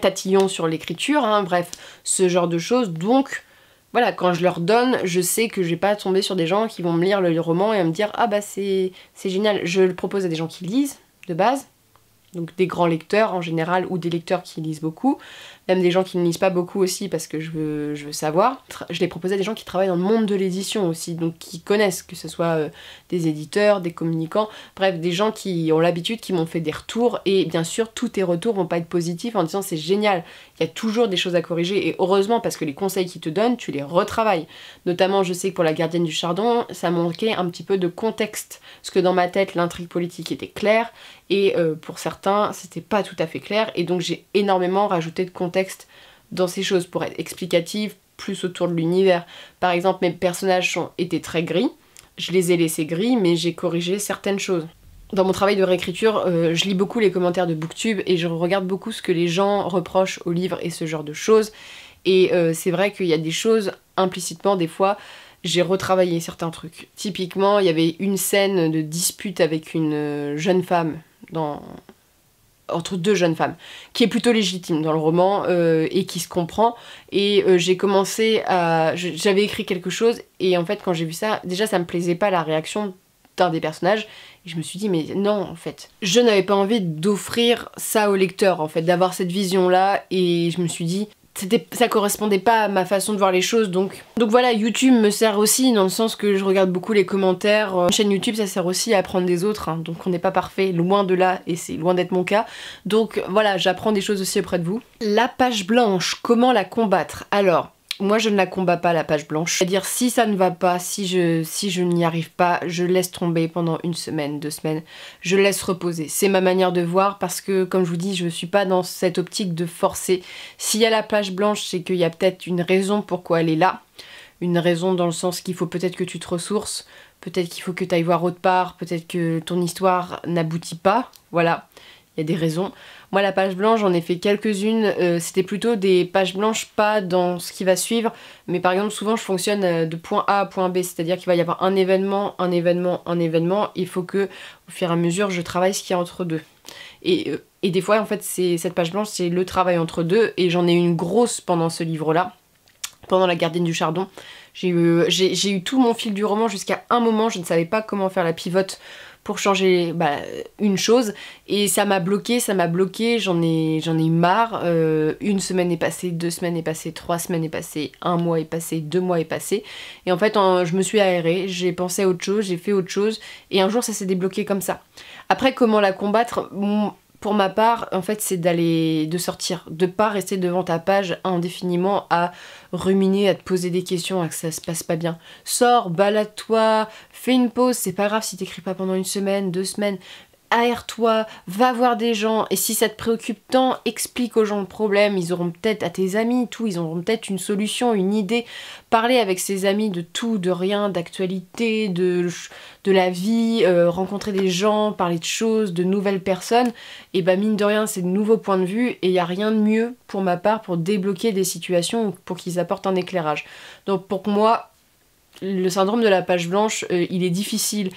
tatillons sur l'écriture, hein, bref, ce genre de choses. Donc voilà, quand je leur donne, je sais que je vais pas tomber sur des gens qui vont me lire le roman et me dire ah bah c'est génial. Je le propose à des gens qui lisent de base, donc des grands lecteurs en général ou des lecteurs qui lisent beaucoup, même des gens qui ne lisent pas beaucoup aussi parce que je veux savoir. Je l'ai proposé à des gens qui travaillent dans le monde de l'édition aussi, donc qui connaissent, que ce soit des éditeurs, des communicants, bref, des gens qui ont l'habitude, qui m'ont fait des retours, et bien sûr tous tes retours vont pas être positifs en disant c'est génial, il y a toujours des choses à corriger, et heureusement parce que les conseils qu'ils te donnent, tu les retravailles. Notamment je sais que pour La Gardienne du Chardon, ça manquait un petit peu de contexte, parce que dans ma tête l'intrigue politique était claire, et pour certains c'était pas tout à fait clair, et donc j'ai énormément rajouté de contexte dans ces choses pour être explicative, plus autour de l'univers. Par exemple, mes personnages étaient très gris, je les ai laissés gris, mais j'ai corrigé certaines choses. Dans mon travail de réécriture, je lis beaucoup les commentaires de Booktube et je regarde beaucoup ce que les gens reprochent au livre et ce genre de choses. Et c'est vrai qu'il y a des choses, implicitement, des fois, j'ai retravaillé certains trucs. Typiquement, il y avait une scène de dispute avec une jeune femme entre 2 jeunes femmes, qui est plutôt légitime dans le roman et qui se comprend, et j'ai commencé à... J'avais écrit quelque chose, et en fait quand j'ai vu ça, déjà ça me plaisait pas la réaction d'un des personnages, et je me suis dit mais non en fait. Je n'avais pas envie d'offrir ça au lecteur en fait, d'avoir cette vision là, et je me suis dit ça correspondait pas à ma façon de voir les choses, donc voilà, YouTube me sert aussi dans le sens que je regarde beaucoup les commentaires. Une chaîne YouTube ça sert aussi à apprendre des autres, hein, donc on n'est pas parfait, loin de là, et c'est loin d'être mon cas, donc voilà, j'apprends des choses aussi auprès de vous. La page blanche, comment la combattre? Alors, moi je ne la combats pas la page blanche, c'est-à-dire si ça ne va pas, si je n'y arrive pas, je laisse tomber pendant 1 semaine, 2 semaines, je laisse reposer. C'est ma manière de voir parce que comme je vous dis, je suis pas dans cette optique de forcer. S'il y a la page blanche, c'est qu'il y a peut-être une raison pourquoi elle est là, une raison dans le sens qu'il faut peut-être que tu te ressources, peut-être qu'il faut que tu ailles voir autre part, peut-être que ton histoire n'aboutit pas, voilà, il y a des raisons. Moi la page blanche j'en ai fait quelques-unes, c'était plutôt des pages blanches pas dans ce qui va suivre, mais par exemple souvent je fonctionne de point A à point B, c'est-à-dire qu'il va y avoir un événement, il faut que au fur et à mesure je travaille ce qu'il y a entre deux. Et des fois en fait cette page blanche c'est le travail entre deux, et j'en ai une grosse pendant ce livre là, pendant La Gardienne du Chardon. J'ai eu tout mon fil du roman jusqu'à un moment, je ne savais pas comment faire la pivote pour changer une chose, et ça m'a bloqué, j'en ai eu marre. Une semaine est passée, 2 semaines est passée, 3 semaines est passée, 1 mois est passé, 2 mois est passé, et en fait je me suis aérée, j'ai pensé à autre chose, j'ai fait autre chose, et un jour ça s'est débloqué comme ça. Après, comment la combattre? Pour ma part, en fait, c'est de sortir, de pas rester devant ta page indéfiniment à ruminer, à te poser des questions, à que ça se passe pas bien. Sors, balade-toi, fais une pause, c'est pas grave si t'écris pas pendant 1 semaine, 2 semaines. Aère-toi, va voir des gens, et si ça te préoccupe tant, explique aux gens le problème, ils auront peut-être, à tes amis, tout, ils auront peut-être une solution, une idée. Parler avec ses amis de tout, de rien, d'actualité, de la vie, rencontrer des gens, parler de choses, de nouvelles personnes, et bah mine de rien, c'est de nouveaux points de vue, et il n'y a rien de mieux pour ma part pour débloquer des situations, pour qu'ils apportent un éclairage. Donc pour moi, le syndrome de la page blanche, il est difficile.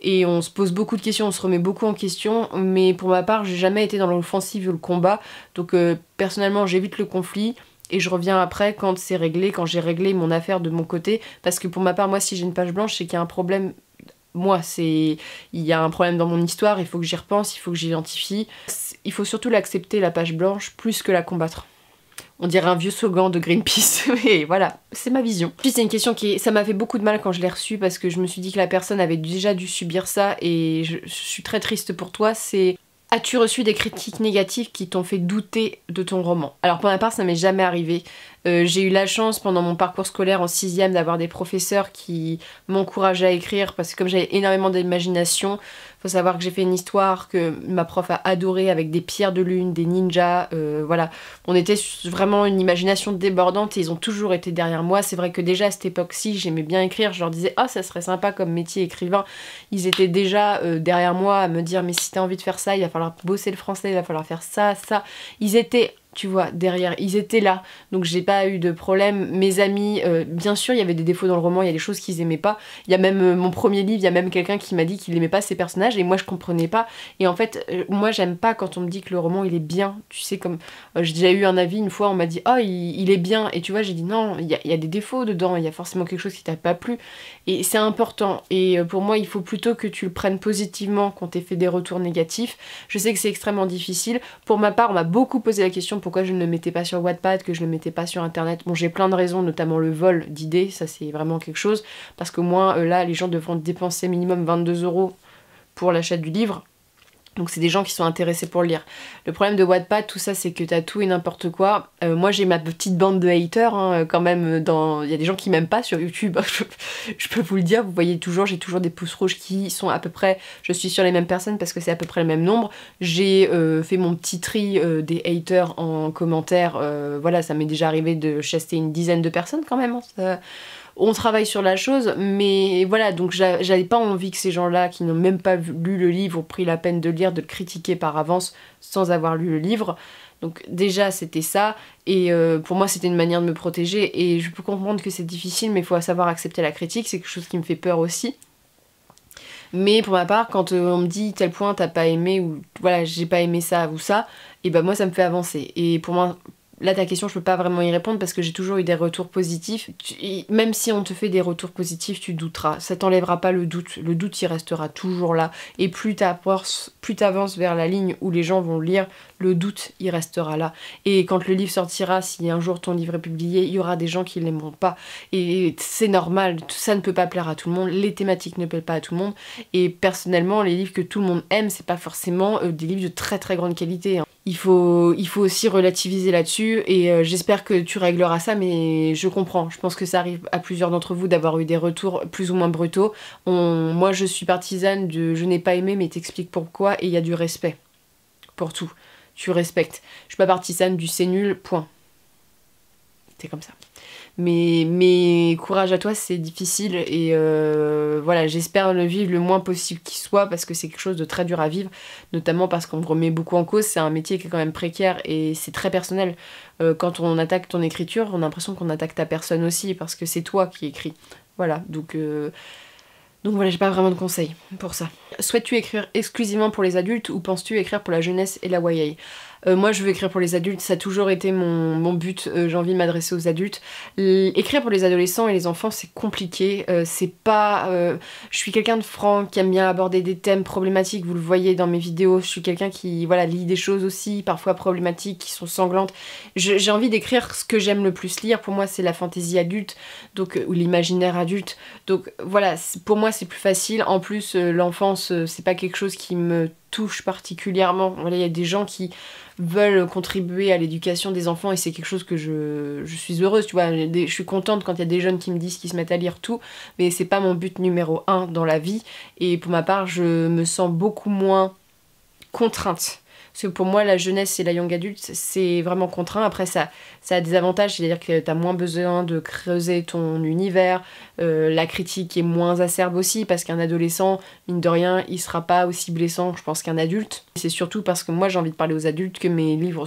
Et on se pose beaucoup de questions, on se remet beaucoup en question, mais pour ma part, j'ai jamais été dans l'offensive ou le combat, donc personnellement, j'évite le conflit, et je reviens après quand c'est réglé, quand j'ai réglé mon affaire de mon côté, parce que pour ma part, moi, si j'ai une page blanche, c'est qu'il y a un problème. Moi, il y a un problème dans mon histoire, il faut que j'y repense, il faut que j'identifie. Il faut surtout l'accepter, la page blanche, plus que la combattre. On dirait un vieux slogan de Greenpeace, mais voilà, c'est ma vision. Puis c'est une question ça m'a fait beaucoup de mal quand je l'ai reçue, parce que je me suis dit que la personne avait déjà dû subir ça, et je suis très triste pour toi. C'est: as-tu reçu des critiques négatives qui t'ont fait douter de ton roman? Alors pour ma part, ça m'est jamais arrivé. J'ai eu la chance pendant mon parcours scolaire en 6ème d'avoir des professeurs qui m'encourageaient à écrire, parce que comme j'avais énormément d'imagination, faut savoir que j'ai fait une histoire que ma prof a adorée avec des pierres de lune, des ninjas, voilà. On était vraiment une imagination débordante, et ils ont toujours été derrière moi. C'est vrai que déjà à cette époque-ci, j'aimais bien écrire, je leur disais « Ah, ça serait sympa comme métier écrivain ». Ils étaient déjà derrière moi à me dire « Mais si t'as envie de faire ça, il va falloir bosser le français, il va falloir faire ça, ça ». Ils étaient, tu vois, derrière, ils étaient là, donc j'ai pas eu de problème. Mes amis, bien sûr, il y avait des défauts dans le roman, il y a des choses qu'ils aimaient pas. Il y a même mon premier livre, il y a même quelqu'un qui m'a dit qu'il aimait pas ses personnages, et moi je comprenais pas. Et en fait, moi j'aime pas quand on me dit que le roman il est bien, tu sais, comme j'ai déjà eu un avis une fois, on m'a dit « Oh, il est bien », et tu vois, j'ai dit non, il y a des défauts dedans, il y a forcément quelque chose qui t'a pas plu, et c'est important. Et pour moi, il faut plutôt que tu le prennes positivement quand t'aies fait des retours négatifs. Je sais que c'est extrêmement difficile. Pour ma part, on m'a beaucoup posé la question pourquoi je ne le mettais pas sur Wattpad, que je ne le mettais pas sur internet. Bon, j'ai plein de raisons, notamment le vol d'idées, ça c'est vraiment quelque chose, parce que moi, là, les gens devront dépenser minimum 22 € pour l'achat du livre. Donc c'est des gens qui sont intéressés pour le lire. Le problème de Wattpad, tout ça, c'est que t'as tout et n'importe quoi. Moi j'ai ma petite bande de haters, hein, quand même. Il y a des gens qui m'aiment pas sur YouTube, je peux vous le dire. Vous voyez toujours, j'ai toujours des pouces rouges qui sont à peu près... Je suis sur les mêmes personnes parce que c'est à peu près le même nombre. J'ai fait mon petit tri des haters en commentaire. Voilà, ça m'est déjà arrivé de chasser une dizaine de personnes quand même. Hein, ça... On travaille sur la chose, mais voilà, donc j'avais pas envie que ces gens-là, qui n'ont même pas lu le livre, ont pris la peine de le lire, de le critiquer par avance sans avoir lu le livre. Donc déjà c'était ça, et pour moi c'était une manière de me protéger, et je peux comprendre que c'est difficile, mais il faut savoir accepter la critique, c'est quelque chose qui me fait peur aussi. Mais pour ma part, quand on me dit tel point t'as pas aimé, ou voilà j'ai pas aimé ça ou ça, et ben moi ça me fait avancer. Et pour moi... Là, ta question, je peux pas vraiment y répondre parce que j'ai toujours eu des retours positifs. Même si on te fait des retours positifs, tu douteras. Ça t'enlèvera pas le doute. Le doute, il restera toujours là. Et plus t'avances vers la ligne où les gens vont lire, le doute, il restera là. Et quand le livre sortira, si un jour ton livre est publié, il y aura des gens qui l'aimeront pas. Et c'est normal, ça ne peut pas plaire à tout le monde. Les thématiques ne plaisent pas à tout le monde. Et personnellement, les livres que tout le monde aime, c'est pas forcément des livres de très très grande qualité, hein. Il faut aussi relativiser là-dessus, et j'espère que tu régleras ça, mais je comprends. Je pense que ça arrive à plusieurs d'entre vous d'avoir eu des retours plus ou moins brutaux. Moi je suis partisane de je n'ai pas aimé mais t'expliques pourquoi, et il y a du respect pour tout. Tu respectes. Je suis pas partisane du c'est nul, point. C'est comme ça. Mais courage à toi, c'est difficile, et voilà, j'espère le vivre le moins possible qu'il soit, parce que c'est quelque chose de très dur à vivre, notamment parce qu'on me remet beaucoup en cause. C'est un métier qui est quand même précaire et c'est très personnel. Quand on attaque ton écriture, on a l'impression qu'on attaque ta personne aussi, parce que c'est toi qui écris. Voilà, donc voilà, j'ai pas vraiment de conseils pour ça. Souhaites-tu écrire exclusivement pour les adultes, ou penses-tu écrire pour la jeunesse et la YA? Moi je veux écrire pour les adultes, ça a toujours été mon but, j'ai envie de m'adresser aux adultes. Écrire pour les adolescents et les enfants c'est compliqué, c'est pas... je suis quelqu'un de franc qui aime bien aborder des thèmes problématiques, vous le voyez dans mes vidéos, je suis quelqu'un qui voilà, lit des choses aussi parfois problématiques, qui sont sanglantes. J'ai envie d'écrire ce que j'aime le plus lire, pour moi c'est la fantaisie adulte, donc, ou l'imaginaire adulte, donc voilà, pour moi c'est plus facile. En plus l'enfance c'est pas quelque chose qui me touche particulièrement. Voilà, il y a des gens qui veulent contribuer à l'éducation des enfants et c'est quelque chose que je suis heureuse, tu vois. Je suis contente quand il y a des jeunes qui me disent qu'ils se mettent à lire tout, mais c'est pas mon but numéro 1 dans la vie et pour ma part je me sens beaucoup moins contrainte. Parce que pour moi, la jeunesse et la young adulte, c'est vraiment contraint. Après, ça a des avantages, c'est-à-dire que t'as moins besoin de creuser ton univers. La critique est moins acerbe aussi, parce qu'un adolescent, mine de rien, il sera pas aussi blessant, je pense, qu'un adulte. C'est surtout parce que moi, j'ai envie de parler aux adultes que mes livres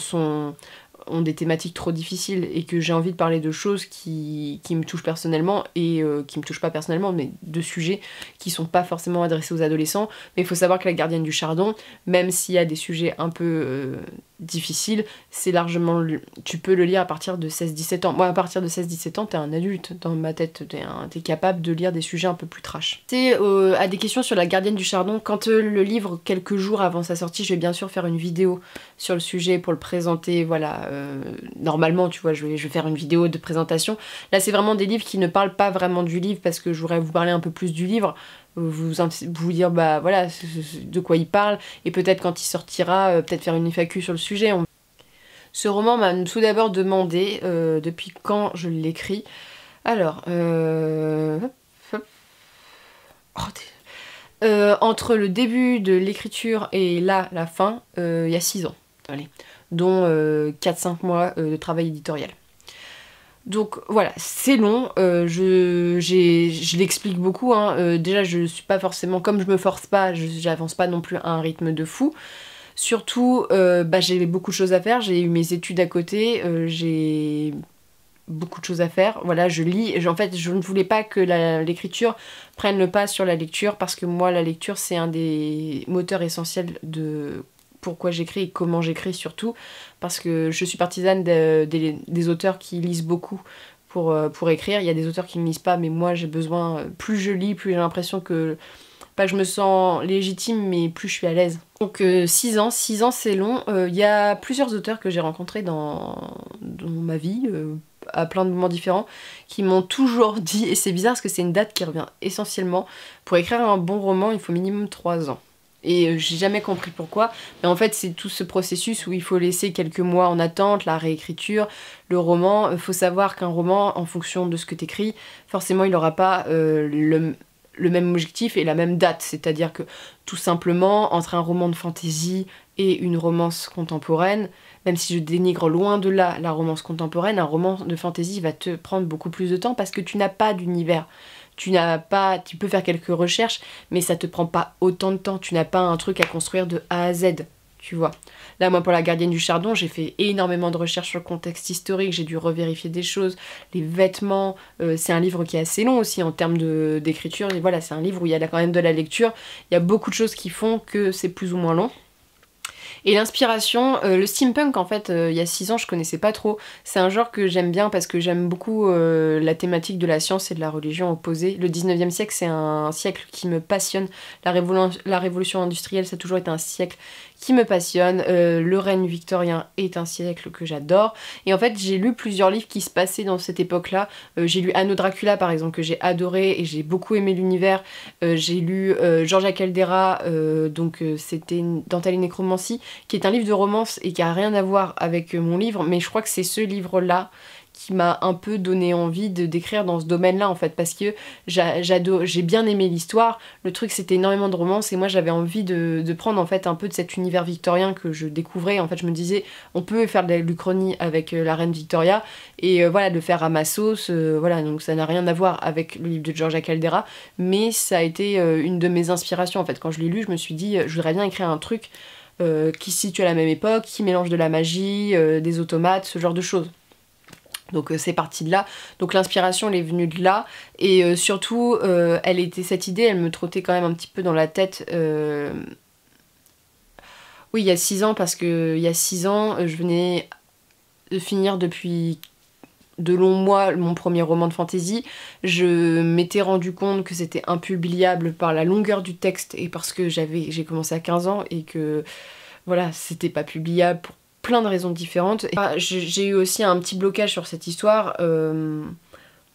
ont des thématiques trop difficiles et que j'ai envie de parler de choses qui me touchent personnellement et qui me touchent pas personnellement, mais de sujets qui sont pas forcément adressés aux adolescents. Mais il faut savoir que La Gardienne du Chardon, même s'il y a des sujets un peu difficiles, c'est largement... Tu peux le lire à partir de 16-17 ans. Moi, à partir de 16-17 ans, t'es un adulte. Dans ma tête, t'es capable de lire des sujets un peu plus trash. C'est à des questions sur La Gardienne du Chardon. Quand le livre, quelques jours avant sa sortie, je vais bien sûr faire une vidéo sur le sujet pour le présenter, voilà. Normalement, tu vois, je vais faire une vidéo de présentation. Là, c'est vraiment des livres qui ne parlent pas vraiment du livre, parce que je voudrais vous parler un peu plus du livre. Vous dire bah voilà de quoi il parle et peut-être quand il sortira peut-être faire une FAQ sur le sujet. Ce roman m'a tout d'abord demandé depuis quand je l'écris. Alors entre le début de l'écriture et là la fin, il y a 6 ans, allez, dont 4-5 mois de travail éditorial. Donc voilà, c'est long, je l'explique beaucoup, hein. Déjà je suis pas forcément, comme je me force pas, j'avance pas non plus à un rythme de fou. Surtout, j'ai beaucoup de choses à faire, j'ai eu mes études à côté, j'ai beaucoup de choses à faire. Voilà, je lis, en fait je ne voulais pas que l'écriture prenne le pas sur la lecture, parce que moi la lecture c'est un des moteurs essentiels de pourquoi j'écris et comment j'écris surtout, parce que je suis partisane des auteurs qui lisent beaucoup pour écrire. Il y a des auteurs qui ne lisent pas, mais moi j'ai besoin, plus je lis, plus j'ai l'impression que, pas que je me sens légitime, mais plus je suis à l'aise. Donc 6 ans c'est long. Il y a plusieurs auteurs que j'ai rencontrés dans ma vie, à plein de moments différents, qui m'ont toujours dit, et c'est bizarre parce que c'est une date qui revient essentiellement, pour écrire un bon roman il faut minimum 3 ans. Et j'ai jamais compris pourquoi, mais en fait c'est tout ce processus où il faut laisser quelques mois en attente, la réécriture, le roman. Faut savoir qu'un roman, en fonction de ce que t'écris, forcément il n'aura pas le même objectif et la même date. C'est-à-dire que tout simplement, entre un roman de fantasy et une romance contemporaine, même si je dénigre loin de là la romance contemporaine, un roman de fantasy va te prendre beaucoup plus de temps parce que tu n'as pas d'univers. Tu peux faire quelques recherches, mais ça te prend pas autant de temps. Tu n'as pas un truc à construire de A à Z, tu vois. Là, moi, pour La Gardienne du Chardon, j'ai fait énormément de recherches sur le contexte historique, j'ai dû revérifier des choses, les vêtements. C'est un livre qui est assez long aussi en termes d'écriture. Et voilà, c'est un livre où il y a quand même de la lecture. Il y a beaucoup de choses qui font que c'est plus ou moins long. Et l'inspiration, le steampunk en fait, il y a 6 ans je connaissais pas trop. C'est un genre que j'aime bien parce que j'aime beaucoup la thématique de la science et de la religion opposée. Le 19e siècle c'est un siècle qui me passionne. La révolution industrielle ça a toujours été un siècle qui me passionne. Le règne victorien est un siècle que j'adore. Et en fait j'ai lu plusieurs livres qui se passaient dans cette époque-là. J'ai lu Anno Dracula par exemple que j'ai adoré et j'ai beaucoup aimé l'univers. J'ai lu Georgia Caldera, c'était Dentelle et Nécromancie, qui est un livre de romance et qui a rien à voir avec mon livre, mais je crois que c'est ce livre-là qui m'a un peu donné envie d'écrire dans ce domaine-là en fait, parce que j'ai bien aimé l'histoire, le truc c'était énormément de romance et moi j'avais envie de prendre en fait un peu de cet univers victorien que je découvrais. En fait je me disais on peut faire de la l'Uchronie avec la reine Victoria et voilà, de faire à ma sauce, voilà, donc ça n'a rien à voir avec le livre de Georgia Caldera, mais ça a été une de mes inspirations en fait. Quand je l'ai lu je me suis dit je voudrais bien écrire un truc qui se situe à la même époque, qui mélange de la magie, des automates, ce genre de choses. Donc c'est parti de là. Donc l'inspiration elle est venue de là. Et surtout, cette idée, elle me trottait quand même un petit peu dans la tête Oui, il y a 6 ans, parce que il y a 6 ans, je venais de finir depuis de longs mois mon premier roman de fantasy. Je m'étais rendu compte que c'était impubliable par la longueur du texte et parce que j'ai commencé à 15 ans et que voilà, c'était pas publiable pour plein de raisons différentes. J'ai eu aussi un petit blocage sur cette histoire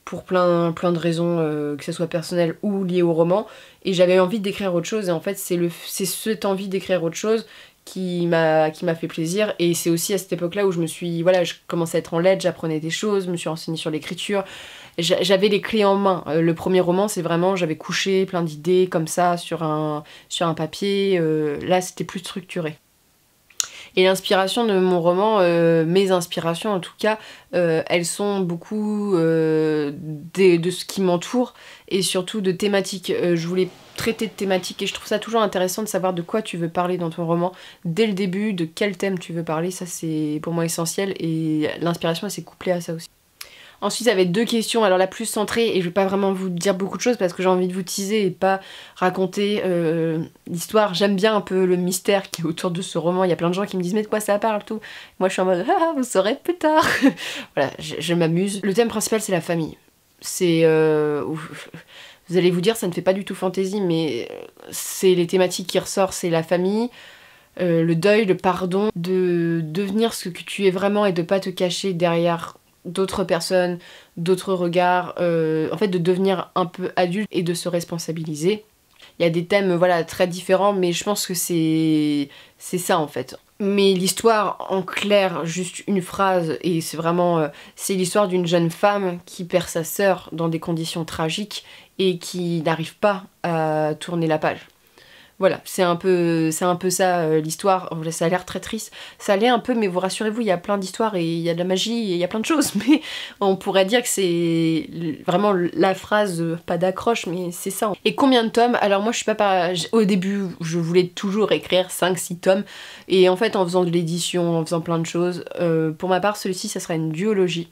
pour plein de raisons, que ce soit personnelles ou liées au roman, et j'avais envie d'écrire autre chose, et en fait c'est cette envie d'écrire autre chose qui m'a fait plaisir, et c'est aussi à cette époque-là où je commençais à être en lettres, j'apprenais des choses, je me suis renseignée sur l'écriture, j'avais les clés en main. Le premier roman, c'est vraiment, j'avais couché plein d'idées comme ça sur un papier, là c'était plus structuré. Et l'inspiration de mon roman, mes inspirations en tout cas, elles sont beaucoup de ce qui m'entoure et surtout de thématiques. Je voulais traiter de thématiques et je trouve ça toujours intéressant de savoir de quoi tu veux parler dans ton roman dès le début, de quel thème tu veux parler, ça c'est pour moi essentiel, et l'inspiration elle s'est couplée à ça aussi. Ensuite, il y avait 2 questions, alors la plus centrée, et je vais pas vraiment vous dire beaucoup de choses parce que j'ai envie de vous teaser et pas raconter l'histoire. J'aime bien un peu le mystère qui est autour de ce roman. Il y a plein de gens qui me disent mais de quoi ça parle tout. Moi je suis en mode ah vous saurez plus tard. Voilà, je m'amuse. Le thème principal c'est la famille. C'est vous allez vous dire ça ne fait pas du tout fantasy, mais c'est les thématiques qui ressortent, c'est la famille. Le deuil, le pardon, de devenir ce que tu es vraiment et de pas te cacher derrière d'autres personnes, d'autres regards, en fait de devenir un peu adulte et de se responsabiliser. Il y a des thèmes voilà très différents, mais je pense que c'est ça en fait. Mais l'histoire en clair, juste une phrase, et c'est vraiment c'est l'histoire d'une jeune femme qui perd sa sœur dans des conditions tragiques et qui n'arrive pas à tourner la page. Voilà, c'est un peu ça l'histoire. Ça a l'air très triste, ça l'est un peu, mais vous rassurez-vous, il y a plein d'histoires et il y a de la magie et il y a plein de choses, mais on pourrait dire que c'est vraiment la phrase, pas d'accroche, mais c'est ça. Et combien de tomes? Alors moi je suis pas au début, je voulais toujours écrire 5-6 tomes, et en fait en faisant de l'édition, en faisant plein de choses, pour ma part celui-ci ça sera une duologie.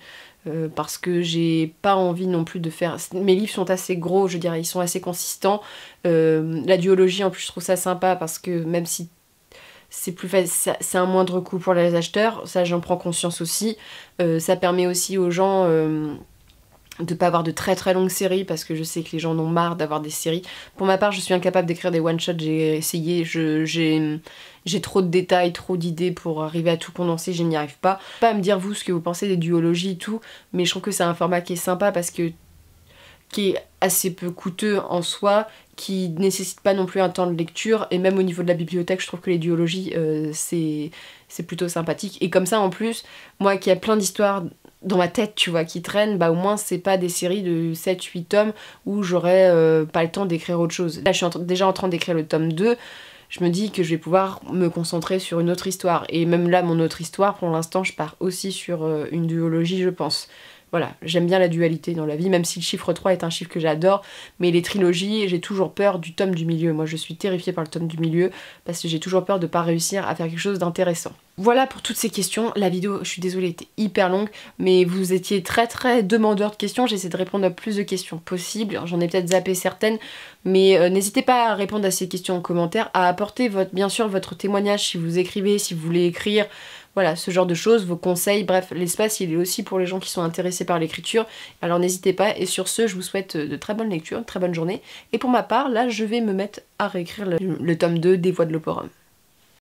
Parce que j'ai pas envie non plus de faire... Mes livres sont assez gros, je dirais, ils sont assez consistants. La duologie, en plus, je trouve ça sympa parce que même si c'est plus facile, c'est un moindre coût pour les acheteurs, ça j'en prends conscience aussi. Ça permet aussi aux gens de pas avoir de très longues séries, parce que je sais que les gens en ont marre d'avoir des séries. Pour ma part, je suis incapable d'écrire des one-shots, j'ai essayé, j'ai trop de détails, trop d'idées pour arriver à tout condenser, je n'y arrive pas. Pas à me dire vous ce que vous pensez des duologies et tout, mais je trouve que c'est un format qui est sympa parce que qui est assez peu coûteux en soi, qui nécessite pas non plus un temps de lecture, et même au niveau de la bibliothèque, je trouve que les duologies, c'est plutôt sympathique. Et comme ça, en plus, moi qui a plein d'histoires dans ma tête, tu vois, qui traînent, bah au moins c'est pas des séries de 7-8 tomes où j'aurais pas le temps d'écrire autre chose. Là, je suis déjà en train d'écrire le tome 2, je me dis que je vais pouvoir me concentrer sur une autre histoire. Et même là, mon autre histoire, pour l'instant, je pars aussi sur une duologie, je pense. Voilà, j'aime bien la dualité dans la vie, même si le chiffre 3 est un chiffre que j'adore, mais les trilogies, j'ai toujours peur du tome du milieu. Moi, je suis terrifiée par le tome du milieu, parce que j'ai toujours peur de pas réussir à faire quelque chose d'intéressant. Voilà pour toutes ces questions. La vidéo, je suis désolée, était hyper longue, mais vous étiez très demandeurs de questions. J'essaie de répondre à plus de questions possibles. J'en ai peut-être zappé certaines, mais n'hésitez pas à répondre à ces questions en commentaire, à apporter bien sûr votre témoignage si vous écrivez, si vous voulez écrire. Voilà, ce genre de choses, vos conseils, bref, l'espace il est aussi pour les gens qui sont intéressés par l'écriture, alors n'hésitez pas, et sur ce, je vous souhaite de très bonnes lectures, de très bonne journée, et pour ma part, là, je vais me mettre à réécrire le tome 2 des Voix de l'Oporum.